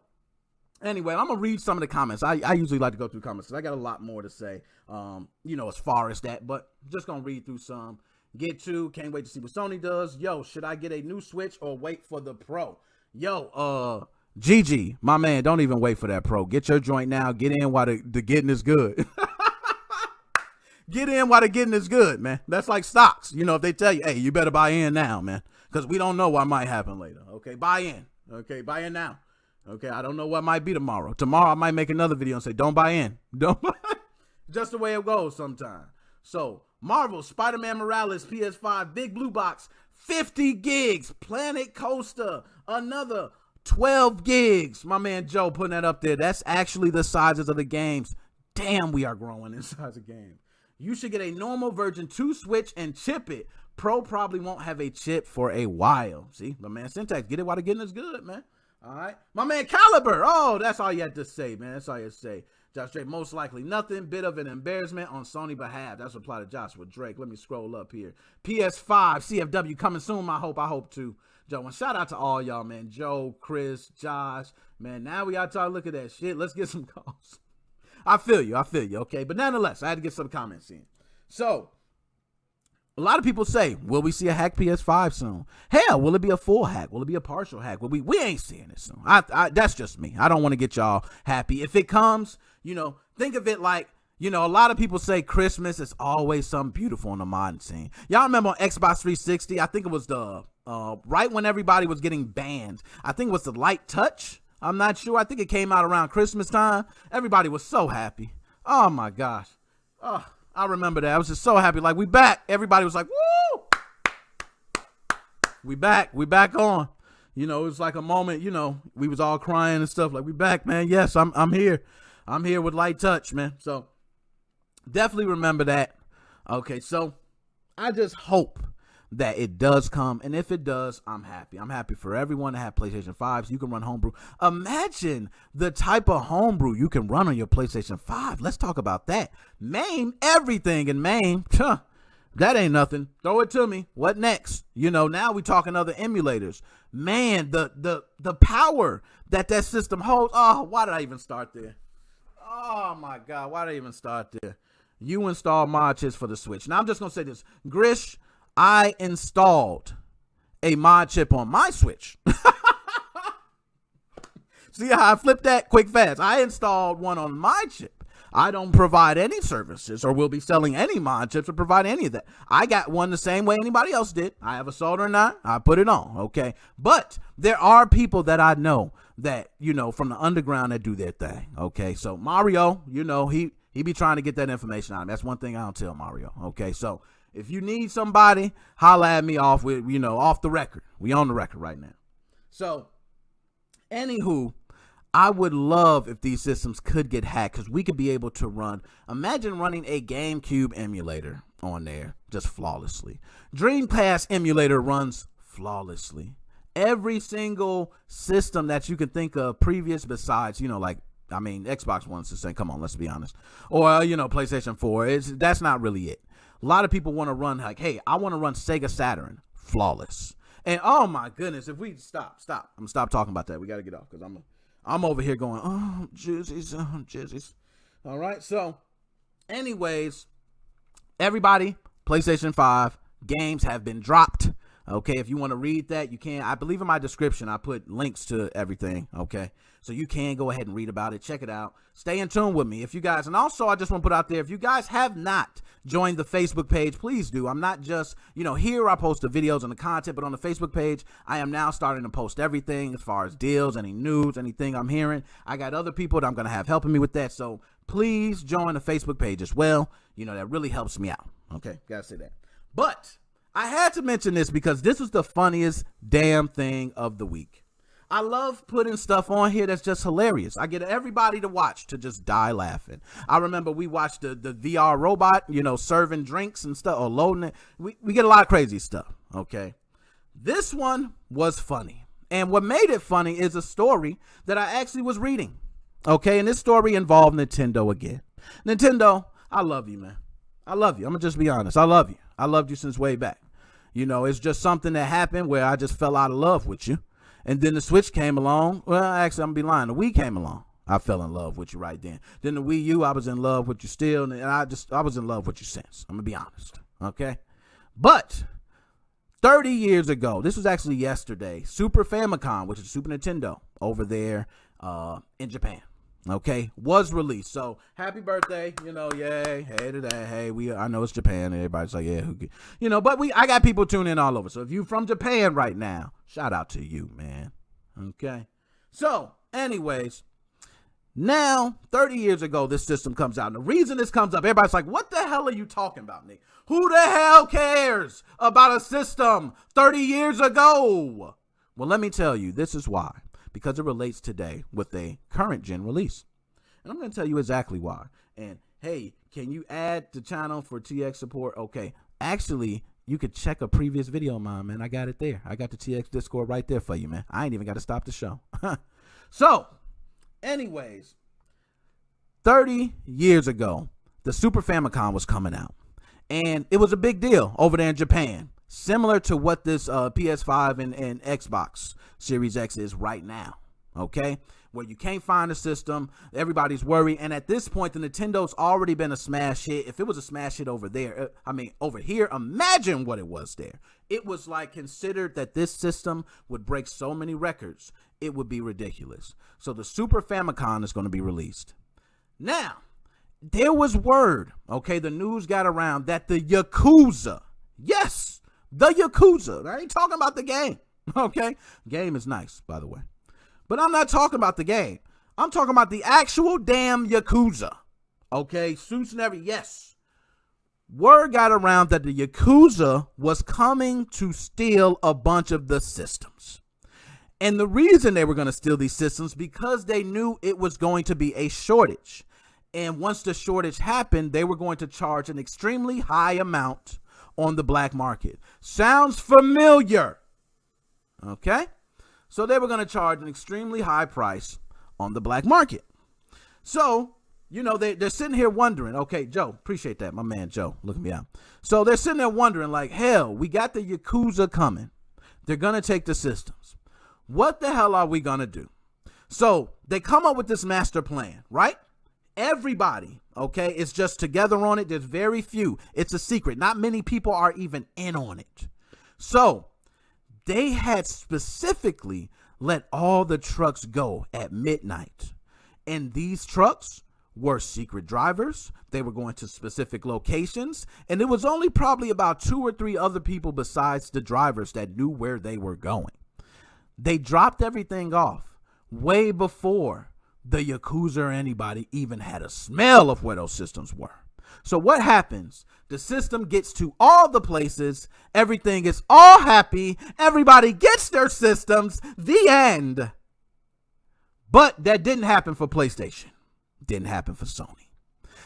anyway, I'm gonna read some of the comments. I usually like to go through comments because I got a lot more to say, as far as that, but just gonna read through some. Can't wait to see what Sony does. Yo, should I get a new Switch or wait for the Pro? Yo, Gigi, my man, don't even wait for that Pro. Get your joint now. Get in while the getting is good. Get in while the getting is good, man. That's like stocks. If they tell you, hey, you better buy in now, man, because we don't know what might happen later. Okay, buy in. Okay, buy in now. Okay, I don't know what might be tomorrow. Tomorrow I might make another video and say, don't buy in. Don't buy. Just the way it goes sometimes. So, Marvel, Spider-Man Morales, PS5, Big Blue Box, 50 gigs, Planet Coaster, another 12 gigs. My man Joe putting that up there. That's actually the sizes of the games. Damn, we are growing in size of games. You should get a normal version 2 Switch and chip it. Pro probably won't have a chip for a while. See, my man Syntax, get it while the getting is good, man. All right. My man Caliber. Oh, that's all you had to say, man. That's all you had to say. Josh Drake, most likely nothing. Bit of an embarrassment on Sony behalf. That's reply to Joshua Drake. Let me scroll up here. PS5, CFW coming soon, I hope to. Joe, and shout out to all y'all, man. Joe, Chris, Josh. Man, now we out to look at that shit. Let's get some calls. I feel you, okay? But nonetheless, I had to get some comments in. So, a lot of people say, will we see a hack PS5 soon? Hell, will it be a full hack? Will it be a partial hack? We ain't seeing it soon. That's just me. I don't want to get y'all happy. If it comes, think of it like, a lot of people say Christmas is always something beautiful on the modern scene. Y'all remember on Xbox 360, I think it was the, right when everybody was getting banned, I think it was the light touch. I'm not sure. I think it came out around Christmas time. Everybody was so happy. Oh my gosh. Oh, I remember that. I was just so happy. Like, we back. Everybody was like, woo! We back on. It was like a moment, we was all crying and stuff. Like, we back, man. Yes, I'm here. I'm here with light touch, man. So definitely remember that. Okay, so I just hope that it does come, and if it does, I'm happy. I'm happy for everyone to have PlayStation 5s. You can run homebrew. Imagine the type of homebrew you can run on your PlayStation 5. Let's talk about that. MAME everything in MAME. That ain't nothing. Throw it to me. What next? Now we talking other emulators. Man, the power that system holds. Oh, why did I even start there? Oh my God, why did I even start there? You install mod chips for the Switch. Now I'm just gonna say this, Grish. I installed a mod chip on my Switch. See how I flipped that quick fast? I installed one on my chip. I don't provide any services or will be selling any mod chips or provide any of that. I got one the same way anybody else did. I have a soldering iron. I put it on. Okay. But there are people that I know that, from the underground that do their thing. Okay. So Mario, he be trying to get that information out. That's one thing I don't tell Mario. Okay. So if you need somebody, holla at me off the record. We on the record right now. So Anywho, I would love if these systems could get hacked because we could be able to run. Imagine running a GameCube emulator on there just flawlessly. Dreamcast emulator runs flawlessly. Every single system that you can think of previous besides, Xbox One's the same. Come on, let's be honest. Or, PlayStation 4. That's not really it. A lot of people want to run like, hey, I want to run Sega Saturn flawless. And oh my goodness, if we stop. I'm gonna stop talking about that. We got to get off because I'm over here going, jizzies. All right. So anyways, everybody, PlayStation 5 games have been dropped. Okay. If you want to read that, you can. I believe in my description, I put links to everything. Okay. So you can go ahead and read about it. Check it out. Stay in tune with me if you guys. And also, I just want to put out there, if you guys have not joined the Facebook page, please do. I'm not just, here I post the videos and the content, but on the Facebook page, I am now starting to post everything as far as deals, any news, anything I'm hearing. I got other people that I'm going to have helping me with that. So please join the Facebook page as well. That really helps me out. Okay. Got to say that. But I had to mention this because this is the funniest damn thing of the week. I love putting stuff on here that's just hilarious. I get everybody to watch to just die laughing. I remember we watched the VR robot, serving drinks and stuff or loading it. We get a lot of crazy stuff, okay? This one was funny. And what made it funny is a story that I actually was reading, okay? And this story involved Nintendo again. Nintendo, I love you, man. I love you. I'm going to just be honest. I love you. I loved you since way back. It's just something that happened where I just fell out of love with you. And then the Switch came along. Well, actually, I'm going to be lying. The Wii came along. I fell in love with you right then. Then the Wii U, I was in love with you still. And I was in love with you since. I'm going to be honest. Okay. But 30 years ago, this was actually yesterday, Super Famicom, which is Super Nintendo over there in Japan. Okay, was released. So happy birthday, yay, hey to that. Hey, I know it's Japan. Everybody's like, yeah, but I got people tuning in all over. So if you from Japan right now, shout out to you, man. Okay. So anyways, now 30 years ago, this system comes out. And the reason this comes up, everybody's like, what the hell are you talking about, Nick? Who the hell cares about a system 30 years ago? Well, let me tell you, this is why. Because it relates today with a current gen release. And I'm going to tell you exactly why. And hey, can you add the channel for TX support? Okay. Actually, you could check a previous video of mine, man. I got it there. I got the TX Discord right there for you, man. I ain't even got to stop the show. So, anyways, 30 years ago, the Super Famicom was coming out. And it was a big deal over there in Japan. Similar to what this PS5 and Xbox Series X is right now, okay? Where you can't find a system, everybody's worried, and at this point, the Nintendo's already been a smash hit. If it was a smash hit over there, over here, imagine what it was there. It was like considered that this system would break so many records, it would be ridiculous. So the Super Famicom is going to be released. Now, there was word, okay, the news got around that the Yakuza, yes, the Yakuza. I ain't talking about the game, okay? Game is nice, by the way. But I'm not talking about the game. I'm talking about the actual damn Yakuza, okay? Suits and everything, yes. Word got around that the Yakuza was coming to steal a bunch of the systems. And the reason they were going to steal these systems because they knew it was going to be a shortage. And once the shortage happened, they were going to charge an extremely high amount on the black market. Sounds familiar. Okay? So they were going to charge an extremely high price on the black market. So, they're sitting here wondering, okay, Joe, appreciate that, my man Joe, looking me out. So they're sitting there wondering like, hell, we got the Yakuza coming. They're going to take the systems. What the hell are we going to do? So they come up with this master plan, right? Everybody, okay, is just together on it. There's very few. It's a secret. Not many people are even in on it. So they had specifically let all the trucks go at midnight. And these trucks were secret drivers. They were going to specific locations. And it was only probably about 2 or 3 other people besides the drivers that knew where they were going. They dropped everything off way before the Yakuza or anybody even had a smell of where those systems were. So what happens? The system gets to all the places. Everything is all happy. Everybody gets their systems. The end. But that didn't happen for PlayStation. Didn't happen for Sony.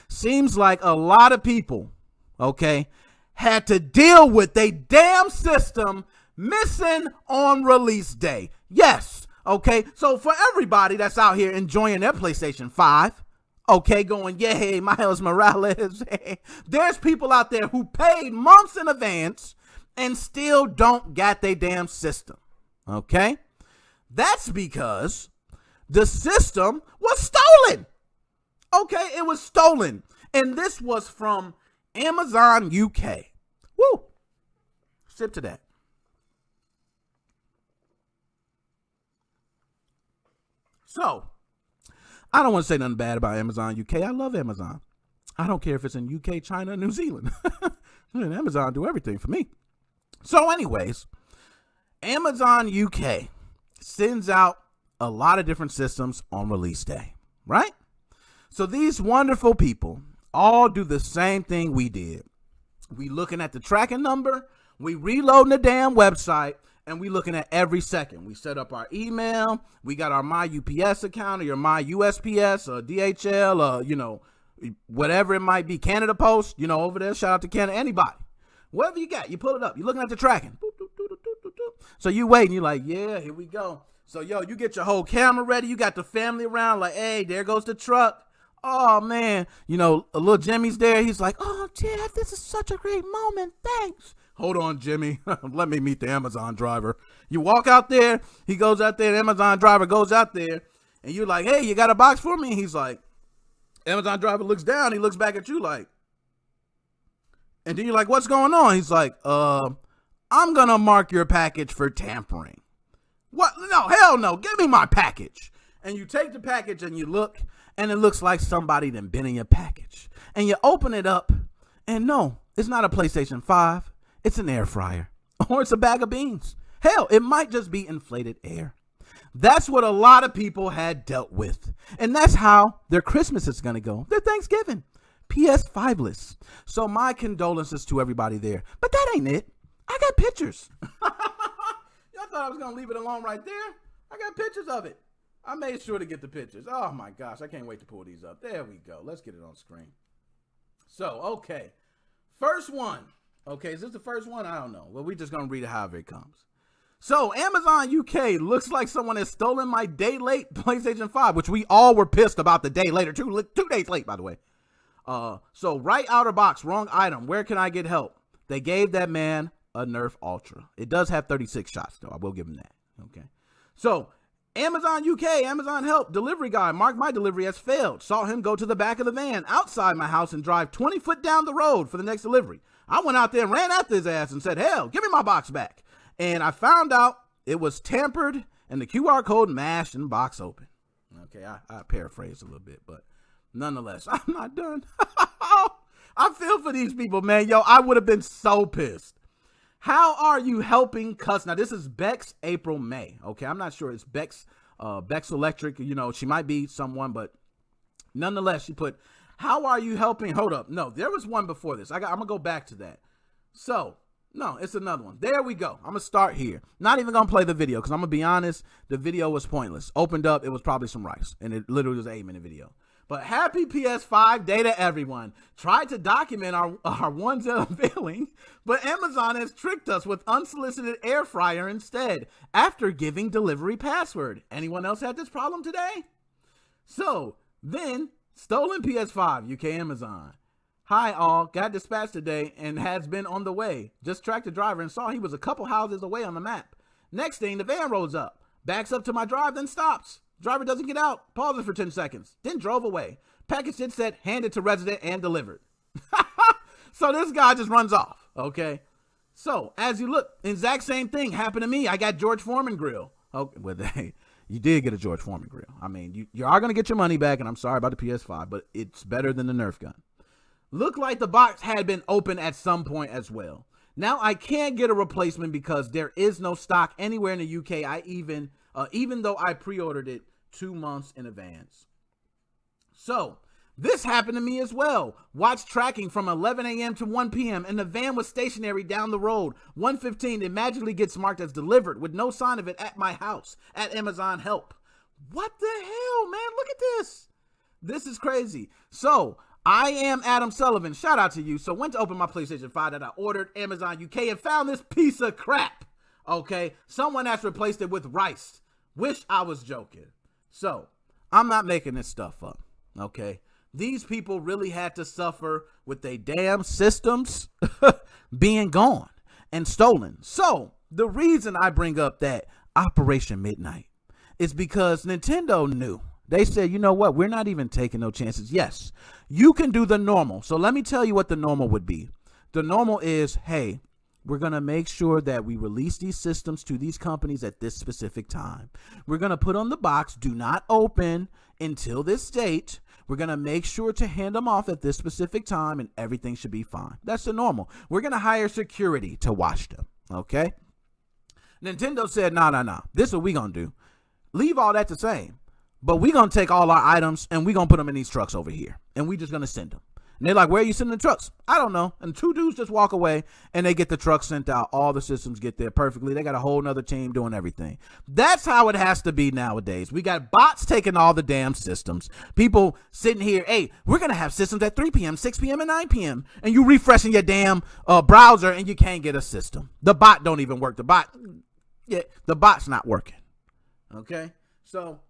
Seems like a lot of people, okay, had to deal with a damn system missing on release day. Yes, okay. So for everybody that's out here enjoying their PlayStation 5, okay, going, yay, Miles Morales, there's people out there who paid months in advance and still don't got their damn system, okay? That's because the system was stolen. Okay, it was stolen. And this was from Amazon UK. Woo! Sip to that. So, I don't want to say nothing bad about Amazon UK. I love Amazon. I don't care if it's in UK, China, New Zealand. Amazon do everything for me. So anyways, Amazon UK sends out a lot of different systems on release day, right? So these wonderful people all do the same thing we did. We looking at the tracking number, we reloading the damn website, and we looking at every second. We set up our email, we got our My UPS account or your My USPS or DHL, whatever it might be, Canada Post, over there, shout out to Canada, anybody. Whatever you got, you pull it up. You're looking at the tracking. So you waiting. You're like, yeah, here we go. So, you get your whole camera ready. You got the family around like, hey, there goes the truck. Oh, man. A little Jimmy's there. He's like, oh, Jeff, this is such a great moment. Thanks. Hold on, Jimmy. Let me meet the Amazon driver. You walk out there. He goes out there. The Amazon driver goes out there. And you're like, hey, you got a box for me? He's like, Amazon driver looks down. He looks back at you like, and then you're like, what's going on? He's like, I'm going to mark your package for tampering. What? No, hell no. Give me my package. And you take the package and you look, and it looks like somebody done been in your package. And you open it up, and no, it's not a PlayStation 5. It's an air fryer. Or it's a bag of beans. Hell, it might just be inflated air. That's what a lot of people had dealt with. And that's how their Christmas is going to go. Their Thanksgiving. PS5-less. So my condolences to everybody there. But that ain't it. I got pictures. Y'all thought I was going to leave it alone right there? I got pictures of it. I made sure to get the pictures. Oh my gosh, I can't wait to pull these up. There we go. Let's get it on screen. So, okay. First one. Okay, is this the first one? I don't know. Well, we're just going to read it however it comes. So, Amazon UK looks like someone has stolen my day late PlayStation 5, which we all were pissed about the day later. 2 days late, by the way. So right outer box, wrong item. Where can I get help? They gave that man a Nerf Ultra. It does have 36 shots, though. I will give him that. Okay. So Amazon UK, Amazon help, delivery guy marked my delivery as failed. Saw him go to the back of the van outside my house and drive 20 foot down the road for the next delivery. I went out there and ran after his ass and said, hell, give me my box back. And I found out it was tampered and the QR code mashed and box open. Okay, I paraphrased a little bit, but nonetheless, I'm not done. I feel for these people, man. Yo, I would have been so pissed. How are you helping customers? Now, this is Bex April May. Okay, I'm not sure. It's Bex Electric. She might be someone, but nonetheless, she put, how are you helping? Hold up. No, there was one before this. I'm going to go back to that. So, no, it's another one. There we go. I'm going to start here. Not even going to play the video because I'm going to be honest. The video was pointless. Opened up, it was probably some rice. And it literally was an 8-minute video. But happy PS5 day to everyone. Tried to document our ones unveiling, but Amazon has tricked us with unsolicited air fryer instead after giving delivery password. Anyone else had this problem today? So then, stolen PS5, UK Amazon. Hi all, got dispatched today and has been on the way. Just tracked the driver and saw he was a couple houses away on the map. Next thing, the van rolls up, backs up to my drive, then stops. Driver doesn't get out, pauses for 10 seconds, then drove away. Package it said, handed to resident and delivered. So this guy just runs off, okay? So as you look, exact same thing happened to me. I got George Foreman grill. Okay, well, you did get a George Foreman grill. I mean, you are going to get your money back, and I'm sorry about the PS5, but it's better than the Nerf gun. Looked like the box had been open at some point as well. Now I can't get a replacement because there is no stock anywhere in the UK. Even though I pre-ordered it 2 months in advance. So this happened to me as well. Watch tracking from 11 a.m. to 1 p.m. and the van was stationary down the road. 1:15, it magically gets marked as delivered with no sign of it at my house at Amazon help. What the hell, man? Look at this. This is crazy. So I am Adam Sullivan. Shout out to you. So went to open my PlayStation 5 that I ordered Amazon UK and found this piece of crap. Okay. Someone has replaced it with rice. Wish I was joking. So I'm not making this stuff up. Okay. These people really had to suffer with their damn systems being gone and stolen. So the reason I bring up that Operation Midnight is because Nintendo knew. They said, you know what? We're not even taking no chances. Yes, you can do the normal. So let me tell you what the normal would be. The normal is, hey, we're going to make sure that we release these systems to these companies at this specific time. We're going to put on the box, do not open until this date. We're going to make sure to hand them off at this specific time and everything should be fine. That's the normal. We're going to hire security to watch them. Okay. Nintendo said, no. This is what we're going to do. Leave all that the same. But we're going to take all our items and we're going to put them in these trucks over here. And we just going to send them. And they're like, where are you sending the trucks? I don't know. And two dudes just walk away and they get the trucks sent out. All the systems get there perfectly. They got a whole nother team doing everything. That's how it has to be nowadays. We got bots taking all the damn systems. People sitting here, hey, we're going to have systems at 3 p.m., 6 p.m., and 9 p.m. And you refreshing your damn browser and you can't get a system. The bot don't even work. The bot's not working. Okay? So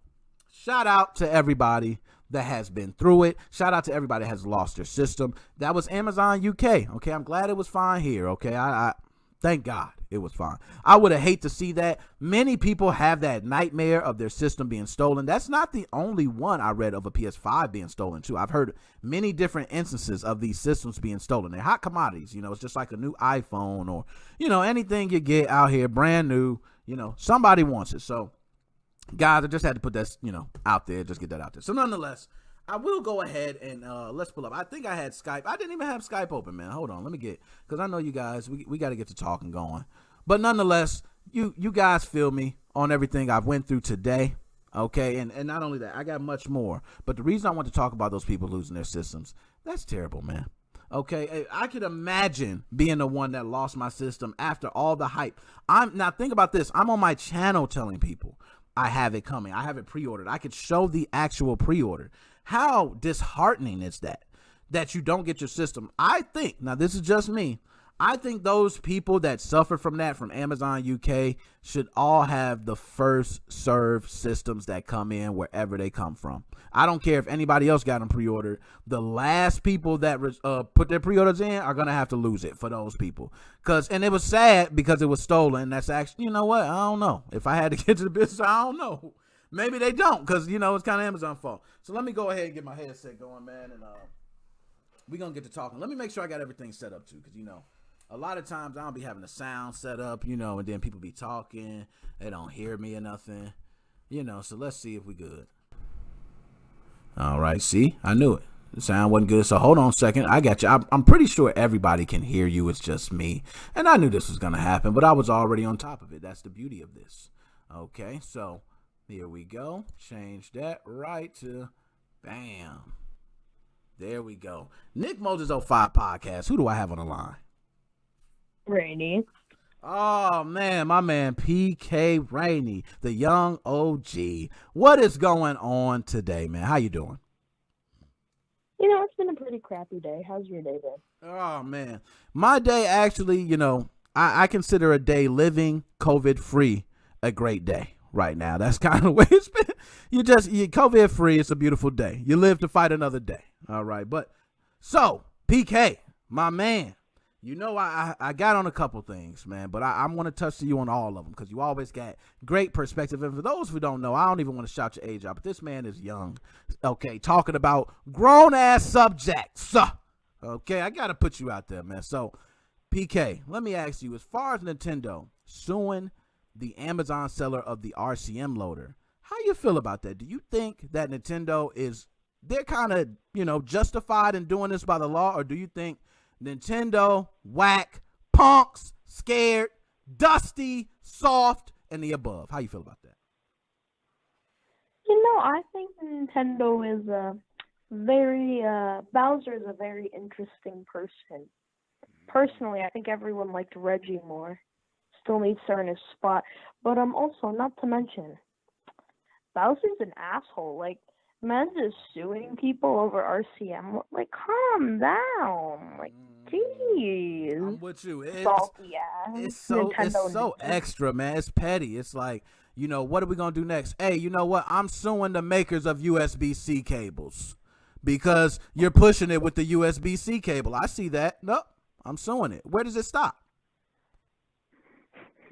shout out to everybody that has been through it. Shout out to everybody that has lost their system. That was Amazon UK. Okay, I'm glad it was fine here. Okay, I thank God it was fine. I would have hate to see that. Many people have that nightmare of their system being stolen. That's not the only one I read of a PS5 being stolen too. I've heard many different instances of these systems being stolen. They're hot commodities. You know, it's just like a new iPhone or, you know, anything you get out here brand new. You know, somebody wants it. So guys, I just had to put that, you know, out there. Just get that out there. So nonetheless, I will go ahead and let's pull up. I think I had Skype. I didn't even have Skype open, man. Hold on. Let me get, because I know you guys, we got to get to talking going. But nonetheless, you guys feel me on everything I've went through today. Okay. And not only that, I got much more. But the reason I want to talk about those people losing their systems, that's terrible, man. Okay, I could imagine being the one that lost my system after all the hype. Now think about this. I'm on my channel telling people I have it coming. I have it pre-ordered. I could show the actual pre-order. How disheartening is that you don't get your system? I think, now this is just me, I think those people that suffer from that from Amazon UK should all have the first serve systems that come in wherever they come from. I don't care if anybody else got them pre-ordered. The last people that put their pre-orders in are going to have to lose it for those people. And it was sad because it was stolen. That's actually, you know what? I don't know. If I had to get to the business, I don't know. Maybe they don't because, you know, it's kind of Amazon's fault. So let me go ahead and get my headset going, man. And we're going to get to talking. Let me make sure I got everything set up, too, because, you know, a lot of times I don't be having the sound set up, you know, and then people be talking. They don't hear me or nothing, you know. So let's see if we good. All right. See, I knew it. The sound wasn't good. So hold on a second. I got you. I'm pretty sure everybody can hear you. It's just me. And I knew this was going to happen, but I was already on top of it. That's the beauty of this. Okay. So here we go. Change that right to bam. There we go. Nick Moses 05 podcast. Who do I have on the line? Rainy. Oh, man, my man PK Rainey, the young OG. What is going on today, man? How you doing? You know, it's been a pretty crappy day. How's your day been? Oh, man. My day actually, you know, I consider a day living COVID-free a great day right now. That's kind of the way it's been. You COVID-free, it's a beautiful day. You live to fight another day. All right. But so, PK, my man. You know, I got on a couple things, man, but I'm going to touch to you on all of them because you always got great perspective. And for those who don't know, I don't even want to shout your age out, but this man is young, okay, talking about grown-ass subjects. Okay, I got to put you out there, man. So, PK, let me ask you, as far as Nintendo suing the Amazon seller of the RCM loader, how you feel about that? Do you think that Nintendo they're kind of, you know, justified in doing this by the law, or do you think Nintendo, whack, punks, scared, dusty, soft, and the above? How you feel about that? You know, I think Nintendo is Bowser is a very interesting person. Personally, I think everyone liked Reggie more. Still needs to earn his spot. But also, not to mention, Bowser's an asshole. Like, Men's is suing people over RCM. Like, calm down. Like, jeez. I'm with you. Salty ass. It's so Nintendo extra, man. It's petty. It's like, you know, what are we gonna do next? Hey, you know what? I'm suing the makers of USB-C cables because you're pushing it with the USB-C cable. I see that. Nope, I'm suing it. Where does it stop?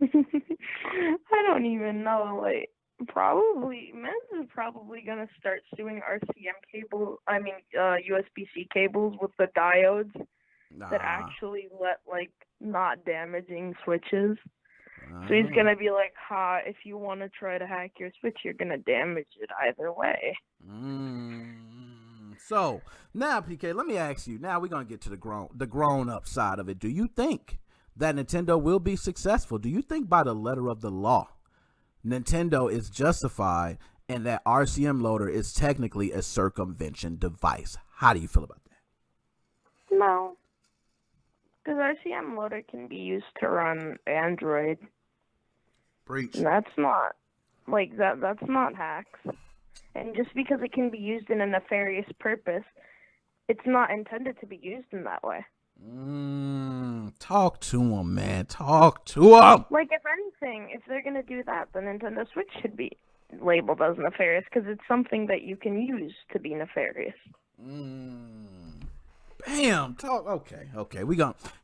I don't even know. Like, probably Men's is probably gonna start suing RCM cable. I mean, USB-C cables with the diodes that actually let like not damaging switches. So he's gonna be like, "Ha! If you want to try to hack your switch, you're gonna damage it either way." So now, PK, let me ask you. Now we're gonna get to the grown up side of it. Do you think that Nintendo will be successful? Do you think by the letter of the law, Nintendo is justified and that RCM loader is technically a circumvention device? How do you feel about that? No, because RCM loader can be used to run Android. Preach. And that's not like that. That's not hacks. And just because it can be used in a nefarious purpose, it's not intended to be used in that way. Talk to him, man. Talk to him. Like, if anything, if they're going to do that, the Nintendo Switch should be labeled as nefarious because it's something that you can use to be nefarious. Bam. Talk. Okay.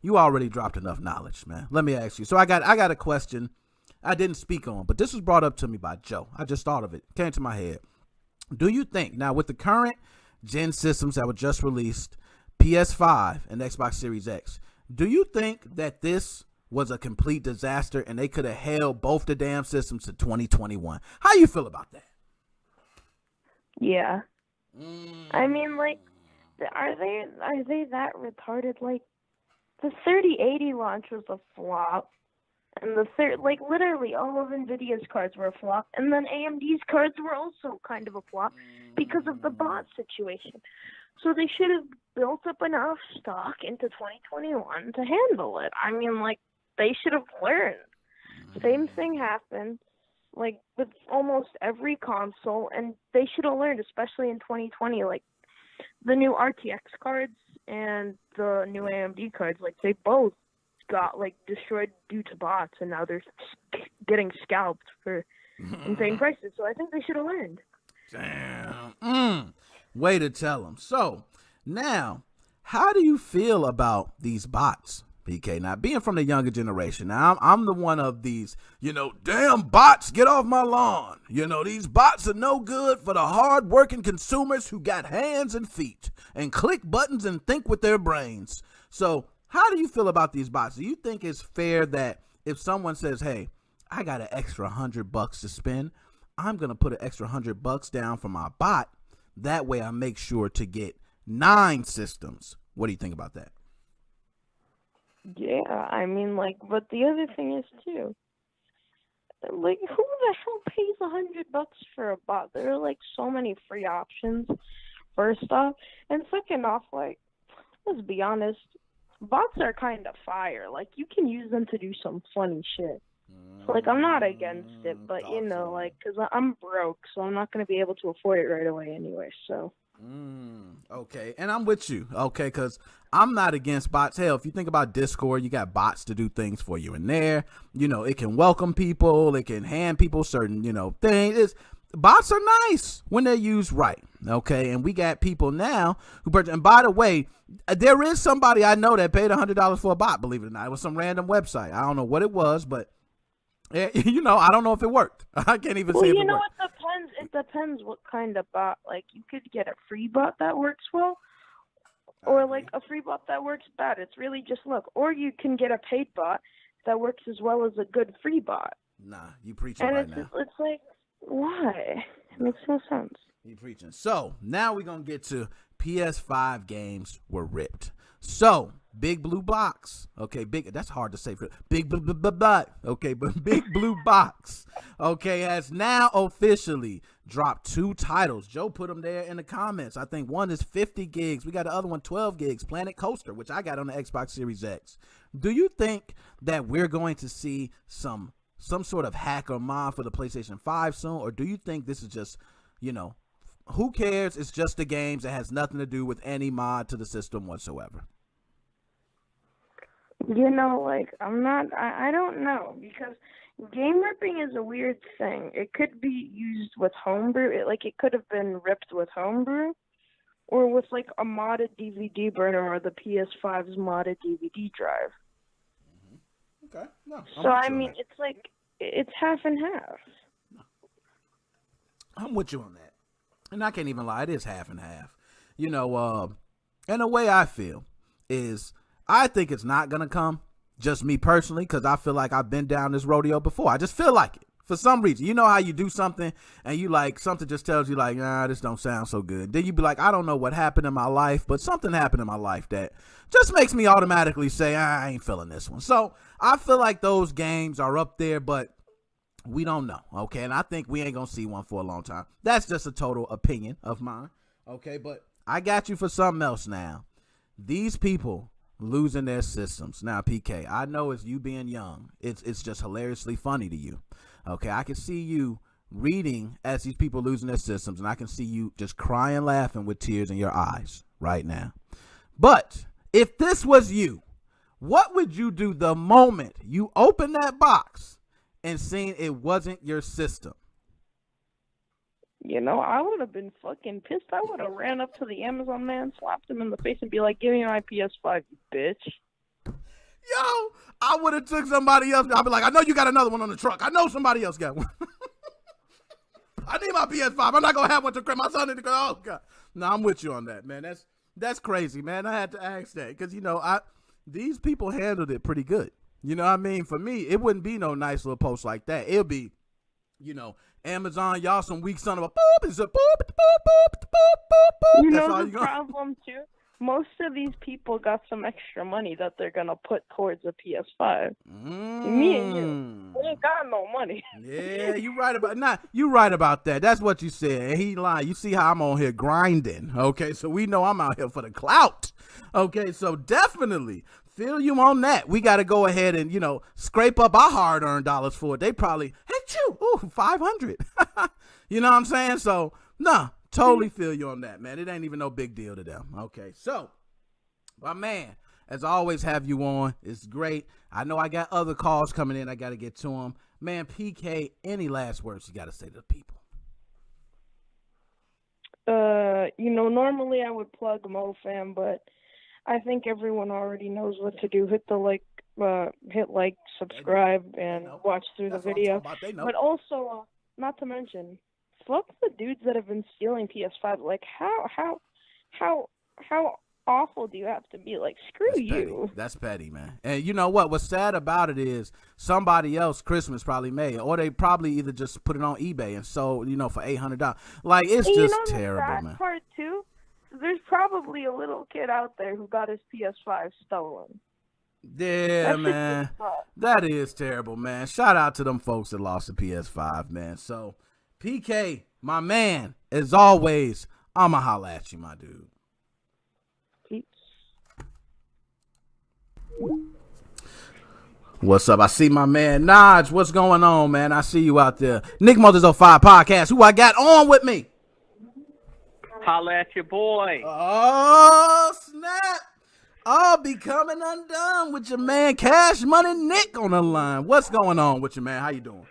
You already dropped enough knowledge, man. Let me ask you. So I got a question I didn't speak on, but this was brought up to me by Joe. I just thought of it. Came to my head. Do you think, now with the current gen systems that were just released, PS5 and Xbox Series X, do you think that this was a complete disaster and they could have held both the damn systems to 2021? How you feel about that? Yeah. I mean, like, are they that retarded? Like, the 3080 launch was a flop. And like, literally all of NVIDIA's cards were a flop. And then AMD's cards were also kind of a flop because of the bot situation. So they should have built up enough stock into 2021 to handle it. I mean, like, they should have learned. Same thing happened, like, with almost every console, and they should have learned, especially in 2020. Like, the new RTX cards and the new AMD cards, like, they both got, like, destroyed due to bots, and now they're getting scalped for insane prices. So I think they should have learned. Damn. Way to tell them. So now, how do you feel about these bots, PK? Now, being from the younger generation, now I'm the one of these, damn bots, get off my lawn. These bots are no good for the hard-working consumers who got hands and feet and click buttons and think with their brains. So how do you feel about these bots? Do you think it's fair that if someone says, hey, I got an extra $100 to spend, I'm going to put an extra $100 down for my bot. That way I make sure to get 9 systems. What do you think about that? Yeah, I mean, like, but the other thing is, too, like, who the hell pays $100 for a bot? There are, like, so many free options, first off. And second off, like, let's be honest, bots are kind of fire. Like, you can use them to do some funny shit. Like, I'm not against it, but, like, because I'm broke, so I'm not going to be able to afford it right away anyway, so. Okay, and I'm with you, okay, because I'm not against bots. Hell, if you think about Discord, you got bots to do things for you in there. It can welcome people, it can hand people certain, things. Bots are nice when they're used right, okay, and we got people now who purchase. And by the way, there is somebody I know that paid $100 for a bot, believe it or not. It was some random website. I don't know what it was, but I don't know if it worked. I can't even say if it worked. It depends what kind of bot. Like, you could get a free bot that works well, or like a free bot that works bad. It's really just luck. Or you can get a paid bot that works as well as a good free bot. Nah, you preaching right now. It's like, why? It makes no sense. You preaching. So now we're gonna get to PS5 games were ripped. So Big Blue Box, okay, that's hard to say for Big Blue Box, okay, but Big Blue Box, okay, has now officially dropped 2 titles. Joe put them there in the comments. I think one is 50 gigs. We got the other one 12 gigs, Planet Coaster, which I got on the Xbox Series X. Do you think that we're going to see some some sort of hacker mod for the PlayStation 5 soon, or do you think this is just, who cares? It's just the games. It has nothing to do with any mod to the system whatsoever. I don't know, because game ripping is a weird thing. It could be used with homebrew. It could have been ripped with homebrew, or with a modded DVD burner or the PS5's modded DVD drive. Okay. No. So I mean, it's half and half. I'm with you on that, and I can't even lie. It is half and half. And the way I feel is, I think it's not gonna come. Just me personally, because I feel like I've been down this rodeo before. I just feel like it for some reason. You know how you do something and you something just tells you nah, this don't sound so good. Then you be like, I don't know what happened in my life, but something happened in my life that just makes me automatically say, I ain't feeling this one. So I feel like those games are up there, but we don't know. Okay. And I think we ain't gonna see one for a long time. That's just a total opinion of mine. Okay. But I got you for something else now. These people losing their systems. Now, PK, I know it's you being young. It's just hilariously funny to you. Okay, I can see you reading as these people losing their systems, and I can see you just crying, laughing with tears in your eyes right now. But if this was you, what would you do the moment you open that box and seen it wasn't your system? I would have been fucking pissed. I would have ran up to the Amazon man, slapped him in the face, and be like, "Give me my PS5, you bitch." Yo, I would have took somebody else. I'd be like, I know you got another one on the truck. I know somebody else got one. I need my PS5. I'm not going to have one to my son. Oh, God. No, I'm with you on that, man. That's crazy, man. I had to ask that because, these people handled it pretty good. You know what I mean? For me, it wouldn't be no nice little post like that. It'll be, Amazon, y'all some weak son of a boop. It's a boop, boop, boop, boop, boop, boop. That's all the problem, too? Most of these people got some extra money that they're going to put towards a PS5. Me and you, we ain't got no money. Yeah, you right about that. That's what you said. And he lying. You see how I'm on here grinding. Okay, so we know I'm out here for the clout. Okay, so definitely feel you on that. We got to go ahead and, scrape up our hard-earned dollars for it. They probably, ooh, 500. You know what I'm saying? So, nah. Totally feel you on that, man. It ain't even no big deal to them. Okay, so, my man, as I always have you on, it's great. I know I got other calls coming in. I got to get to them. Man, PK, any last words you got to say to the people? Normally I would plug MoFam, but I think everyone already knows what to do. Hit subscribe, and watch through the video. But also, not to mention, fuck the dudes that have been stealing PS5. How awful do you have to be? Screw you. That's petty, man. And you know what? What's sad about it is somebody else Christmas probably made, or they probably either just put it on eBay and sold, for $800. It's just terrible, man. Part two, there's probably a little kid out there who got his PS5 stolen. Yeah, man. That is terrible, man. Shout out to them folks that lost the PS5, man. So, PK, my man, as always, I'ma holla at you, my dude. Peace. What's up? I see my man Naj. What's going on, man? I see you out there. Nick Motors 05 podcast. Who I got on with me? Holla at your boy. Oh, snap. I'll be coming undone with your man Cash Money Nick on the line. What's going on with you, man? How you doing?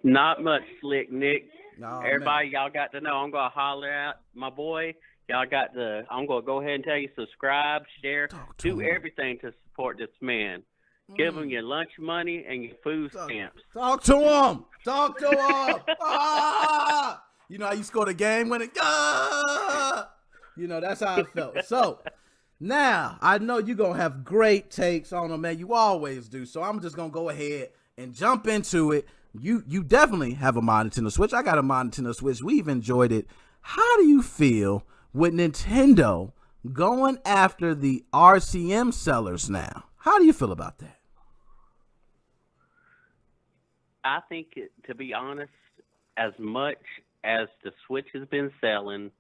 Not much, Slick Nick. Oh, Everybody, man. y'all got to know. I'm going to holler at my boy. I'm going to go ahead and tell you, subscribe, share, do everything to support this man. Give him your lunch money and your food stamps. Talk to him. Talk to him. Ah! You know how you scored a game winning? Ah! That's how I felt. So, now, I know you're going to have great takes on him, man. You always do. So, I'm just going to go ahead and jump into it. You definitely have a mod Nintendo Switch. I got a mod Nintendo Switch. We've enjoyed it. How do you feel with Nintendo going after the RCM sellers now? How do you feel about that? I think, to be honest, as much as the Switch has been selling,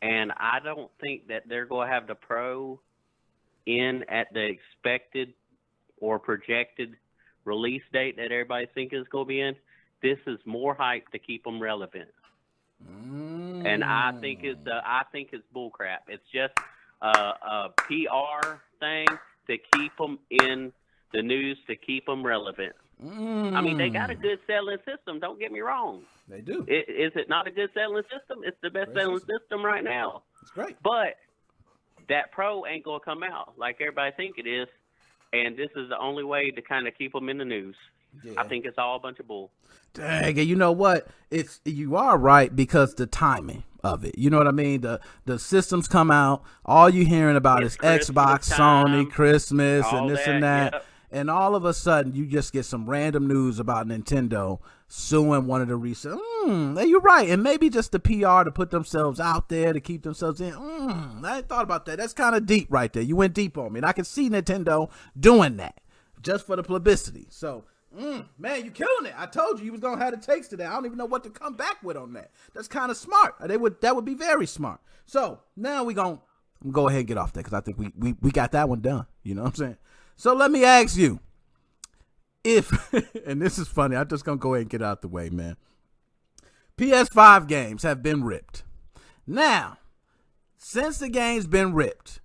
and I don't think that they're going to have the Pro in at the expected or projected release date that everybody thinks is going to be in. This is more hype to keep them relevant. And I think it's bullcrap. It's just a PR thing to keep them in the news, to keep them relevant. I mean, they got a good selling system. Don't get me wrong. They do. Is it not a good selling system? It's the best selling system right now. It's great. But that Pro ain't going to come out like everybody think it is. And this is the only way to kind of keep them in the news. Yeah. I think it's all a bunch of bull. Dang, and you know what? You are right, because the timing of it. You know what I mean? The systems come out. All you hearing about is Xbox, Sony, Christmas, and this and that. Yep. And all of a sudden, you just get some random news about Nintendo suing one of the resellers. You're right. And maybe just the PR to put themselves out there, to keep themselves in. I ain't thought about that. That's kind of deep right there. You went deep on me. And I can see Nintendo doing that just for the publicity. So, man, you killing it. I told you was going to have the takes today. I don't even know what to come back with on that. That's kind of smart. That would be very smart. So, now we're going to go ahead and get off that, because I think we got that one done. You know what I'm saying? So let me ask you, if, and this is funny, I'm just going to go ahead and get out the way, man. PS5 games have been ripped. Now, since the game's been ripped,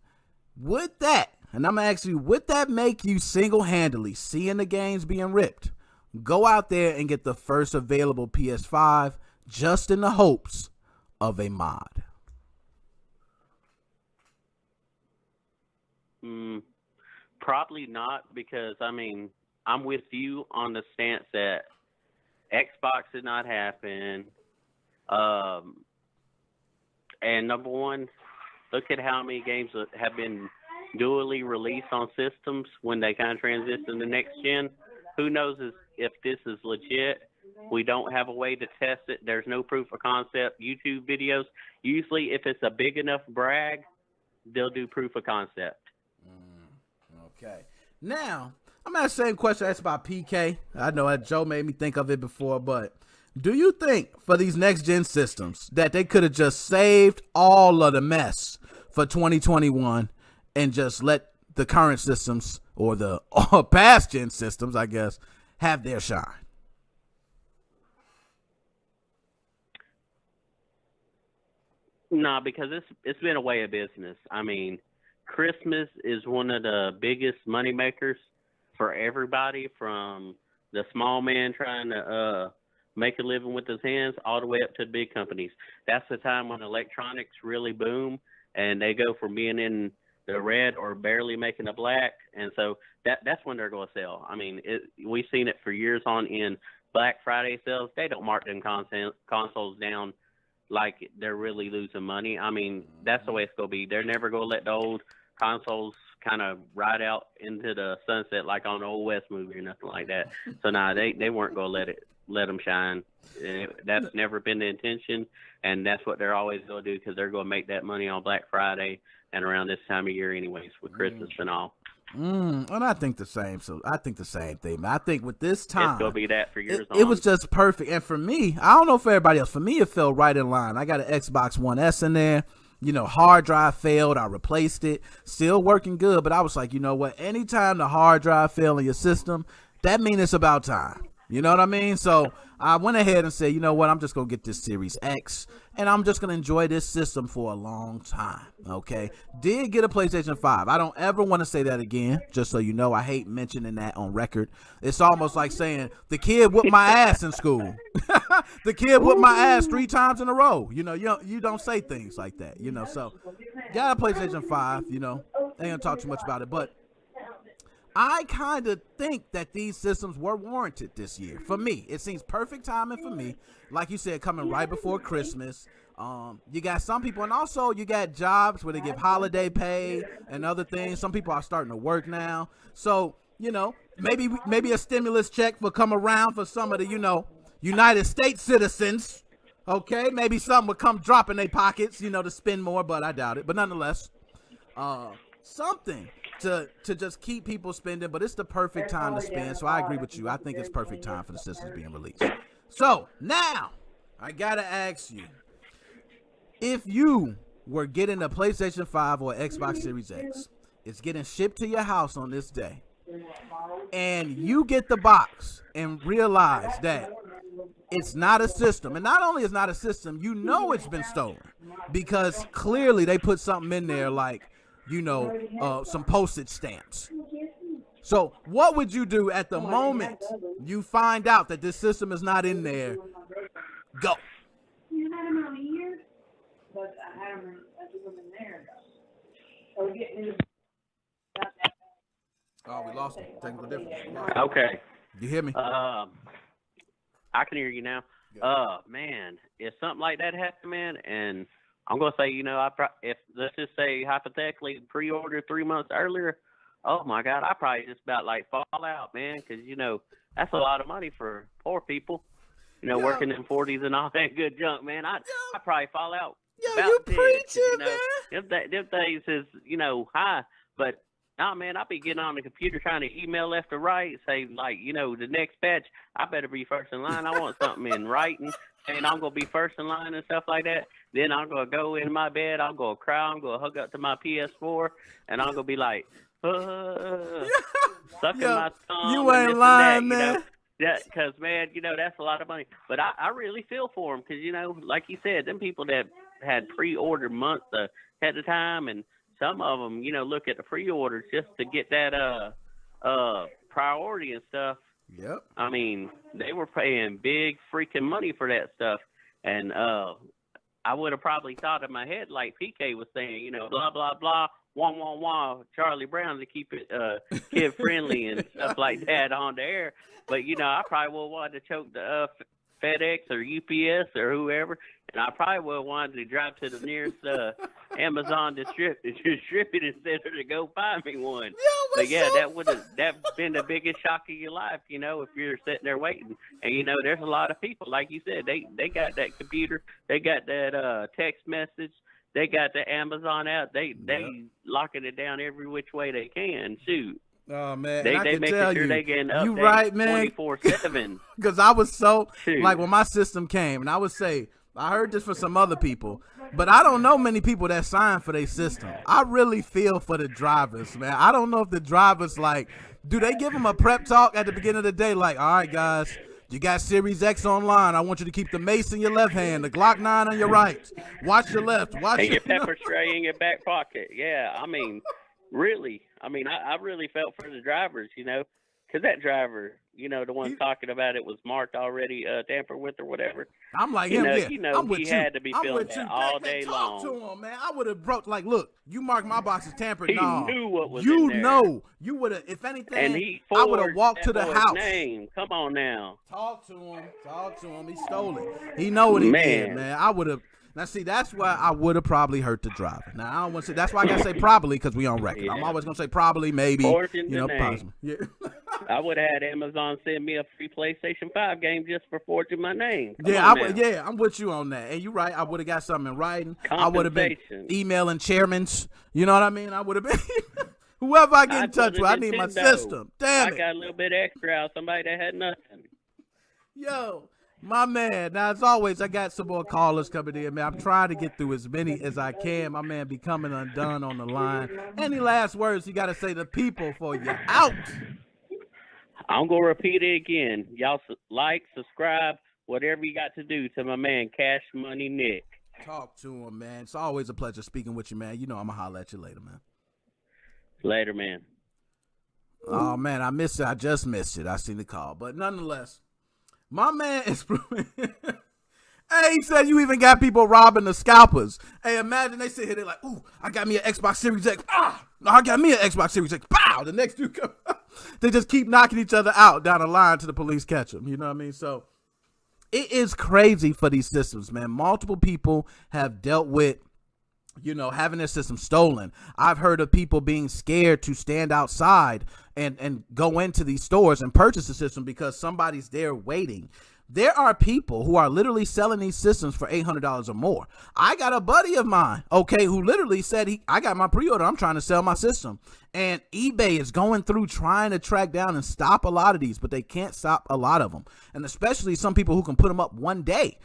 would that, and I'm going to ask you, would that make you single-handedly, seeing the games being ripped, go out there and get the first available PS5 just in the hopes of a mod? Probably not, because, I mean, I'm with you on the stance that Xbox did not happen. And number one, look at how many games have been dually released on systems when they kind of transition to the next gen. Who knows if this is legit? We don't have a way to test it. There's no proof of concept. YouTube videos, usually if it's a big enough brag, they'll do proof of concept. Okay. Now, I'm going to ask the same question I asked about PK. I know that Joe made me think of it before, but do you think for these next-gen systems that they could have just saved all of the mess for 2021 and just let the current systems, or the past-gen systems, I guess, have their shine? No, because it's been a way of business. I mean, Christmas is one of the biggest money makers for everybody, from the small man trying to make a living with his hands all the way up to the big companies. That's the time when electronics really boom, and they go from being in the red or barely making a black, and so that's when they're going to sell. I mean, we've seen it for years on in Black Friday sales. They don't mark them consoles down like they're really losing money. I mean, that's the way it's going to be. They're never going to let the old consoles kind of ride out into the sunset like on the Old West movie or nothing like that. So they weren't going to let them shine. That's never been the intention, and that's what they're always going to do, because they're going to make that money on Black Friday and around this time of year anyways, with Christmas and all. And I think the same. So I think the same thing, man. I think with this time, it's going to be that for years on. It was just perfect. And for me, I don't know for everybody else, for me, it fell right in line. I got an Xbox One S in there. You know, hard drive failed. I replaced it. Still working good. But I was like, you know what? Anytime the hard drive fail in your system, that means it's about time. You know what I mean? So I went ahead and said, you know what? I'm just going to get this Series X, and I'm just going to enjoy this system for a long time. Okay. Did get a PlayStation 5. I don't ever want to say that again, just so you know. I hate mentioning that on record. It's almost like saying the kid whooped my ass in school. The kid whooped my ass 3 times in a row. You know, you don't say things like that, you know. So got a PlayStation 5, you know. Ain't going to talk too much about it, but I kind of think that these systems were warranted this year. For me, it seems perfect timing for me. Like you said, coming right before Christmas. You got some people, and also you got jobs where they give holiday pay and other things. Some people are starting to work now. So, you know, maybe a stimulus check will come around for some of the, you know, United States citizens. Okay, maybe some will come drop in their pockets, you know, to spend more, but I doubt it. But nonetheless, something to just keep people spending, but it's the perfect time to spend. So I agree with you. I think it's perfect time for the systems being released. So now I gotta ask you, if you were getting a PlayStation 5 or Xbox Series X, it's getting shipped to your house on this day. and you get the box and realize that it's not a system, and not only is not a system, you know it's been stolen because clearly they put something in there like, some postage stamps. So what would you do at the moment you find out that this system is not in there? Go. You had them out here, but I had them in there. So we're getting into Oh, we lost him. Technical difficulty. Okay. You hear me? I can hear you now. Man, if something like that happened, man, and I'm gonna say, if let's just say hypothetically pre-ordered 3 months earlier, oh my God, I probably just about like fall out, man, because that's a lot of money for poor people, working in 40s and all that good junk, man. I probably fall out. Yo, you preaching, man. Them things is high, but nah, man, I be getting on the computer trying to email left or right, say like, the next batch, I better be first in line. I want something in writing, and I'm gonna be first in line and stuff like that. Then I'm gonna go in my bed, I'm gonna cry, I'm gonna hug up to my PS4, and I'm gonna be like, sucking my thumb. You ain't lying, that, man. Because, man, that's a lot of money. But I really feel for them because, like you said, them people that had pre-ordered months ahead of time, and some of them, look at the pre-orders just to get that priority and stuff. Yep. I mean, they were paying big freaking money for that stuff. And I would have probably thought in my head, like PK was saying, blah, blah, blah, wah, wah, wah, Charlie Brown to keep it kid-friendly and stuff like that on the air. But, I probably would have wanted to choke the FedEx or UPS or whoever, and I probably would have wanted to drive to the nearest Amazon distributor center to go buy me one. But yeah, that's been the biggest shock of your life, if you're sitting there waiting. And there's a lot of people, like you said, they got that computer, they got that text message, they got the Amazon app, they locking it down every which way they can. Shoot. Oh man, they making sure they getting updates you right, man. 24/7. Because I was so like when my system came, and I would say I heard this from some other people, but I don't know many people that sign for their system. I really feel for the drivers, man. I don't know if the drivers do they give them a prep talk at the beginning of the day, like, all right, guys, you got Series X online. I want you to keep the mace in your left hand, the Glock 9 on your right. Watch your left. Watch your pepper spray in your back pocket. Yeah, I mean. Really, I really felt for the drivers, because that driver, the one talking about it was marked already tampered with or whatever. I'm like, I'm with he you. had to be I'm feeling with that you. all day long. Talk to him, man. I would have broke, look, you marked my box as tampered. He knew what was you in there. know. You would have, if anything, and I would have walked to the house. Name. Come on now. Talk to him. He stole it. He know what he did, man. I would have. Now, see, that's why I would have probably hurt the driver. Now, I don't want to say, that's why I got to say probably, because we on record. Yeah. I'm always going to say probably, maybe, possibly. Yeah. I would have had Amazon send me a free PlayStation 5 game just for forging my name. I'm with you on that. And you're right. I would have got something in writing. I would have been emailing chairmans. You know what I mean? I would have been, whoever I get in touch with, I need my system. Damn it. I got a little bit extra out of somebody that had nothing. Yo. My man, now as always, I got some more callers coming in, man. I'm trying to get through as many as I can. My man becoming undone on the line. Any last words you got to say to the people for you out? I'm going to repeat it again. Y'all like, subscribe, whatever you got to do to my man, Cash Money Nick. Talk to him, man. It's always a pleasure speaking with you, man. I'm going to holler at you later, man. Later, man. Oh, man, I missed it. I just missed it. I seen the call. But nonetheless, my man is hey, he said you even got people robbing the scalpers. Hey, imagine they sit here, they're like, ooh, I got me an Xbox Series X. No, I got me an Xbox Series X. Pow! The next dude come. They just keep knocking each other out down the line till the police catch them. You know what I mean? So it is crazy for these systems, man. Multiple people have dealt with having their system stolen. I've heard of people being scared to stand outside and go into these stores and purchase the system because somebody's there waiting. There are people who are literally selling these systems for $800 or more. I got a buddy of mine, who literally said, I got my pre-order. I'm trying to sell my system. And eBay is going through trying to track down and stop a lot of these, but they can't stop a lot of them. And especially some people who can put them up one day.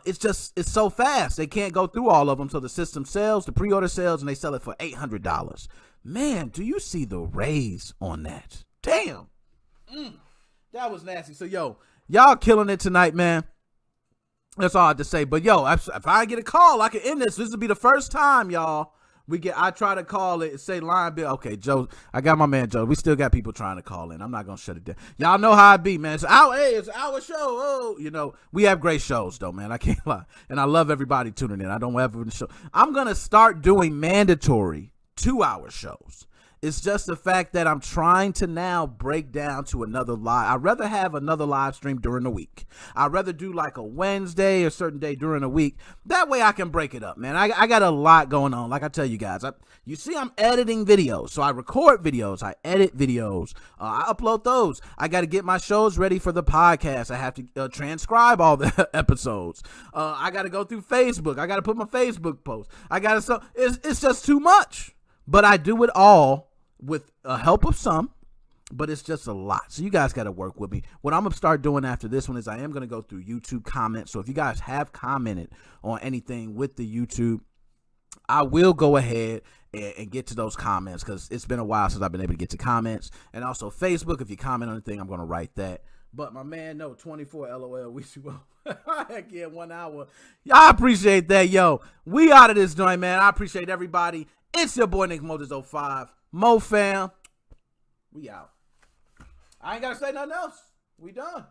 It's so fast. They can't go through all of them. So the system sells, the pre-order sells, and they sell it for $800. Man, do you see the raise on that? Damn. That was nasty. So, yo, y'all killing it tonight, man. That's all I have to say. But, yo, if I get a call, I can end this. This will be the first time, y'all. I try to call it and say line bill. Okay, Joe, I got my man Joe. We still got people trying to call in. I'm not gonna shut it down. Y'all know how I be, man. It's our show. Oh, you know, we have great shows though, man. I can't lie. And I love everybody tuning in. I don't ever show. I'm gonna start doing mandatory 2-hour shows. It's just the fact that I'm trying to now break down to another live. I'd rather have another live stream during the week. I'd rather do like a Wednesday or certain day during the week. That way I can break it up, man. I got a lot going on. Like I tell you guys, you see I'm editing videos. So I record videos. I edit videos. I upload those. I got to get my shows ready for the podcast. I have to transcribe all the episodes. I got to go through Facebook. I got to put my Facebook post. It's just too much. But I do it all with the help of some, but it's just a lot. So you guys got to work with me. What I'm going to start doing after this one is I am going to go through YouTube comments. So if you guys have commented on anything with the YouTube, I will go ahead and get to those comments because it's been a while since I've been able to get to comments. And also Facebook, if you comment on anything, I'm going to write that. But my man, no, 24 LOL. We should heck yeah, 1 hour. I appreciate that, yo. We out of this joint, man. I appreciate everybody. It's your boy Nick Moses 05. MoFam. We out. I ain't got to say nothing else. We done.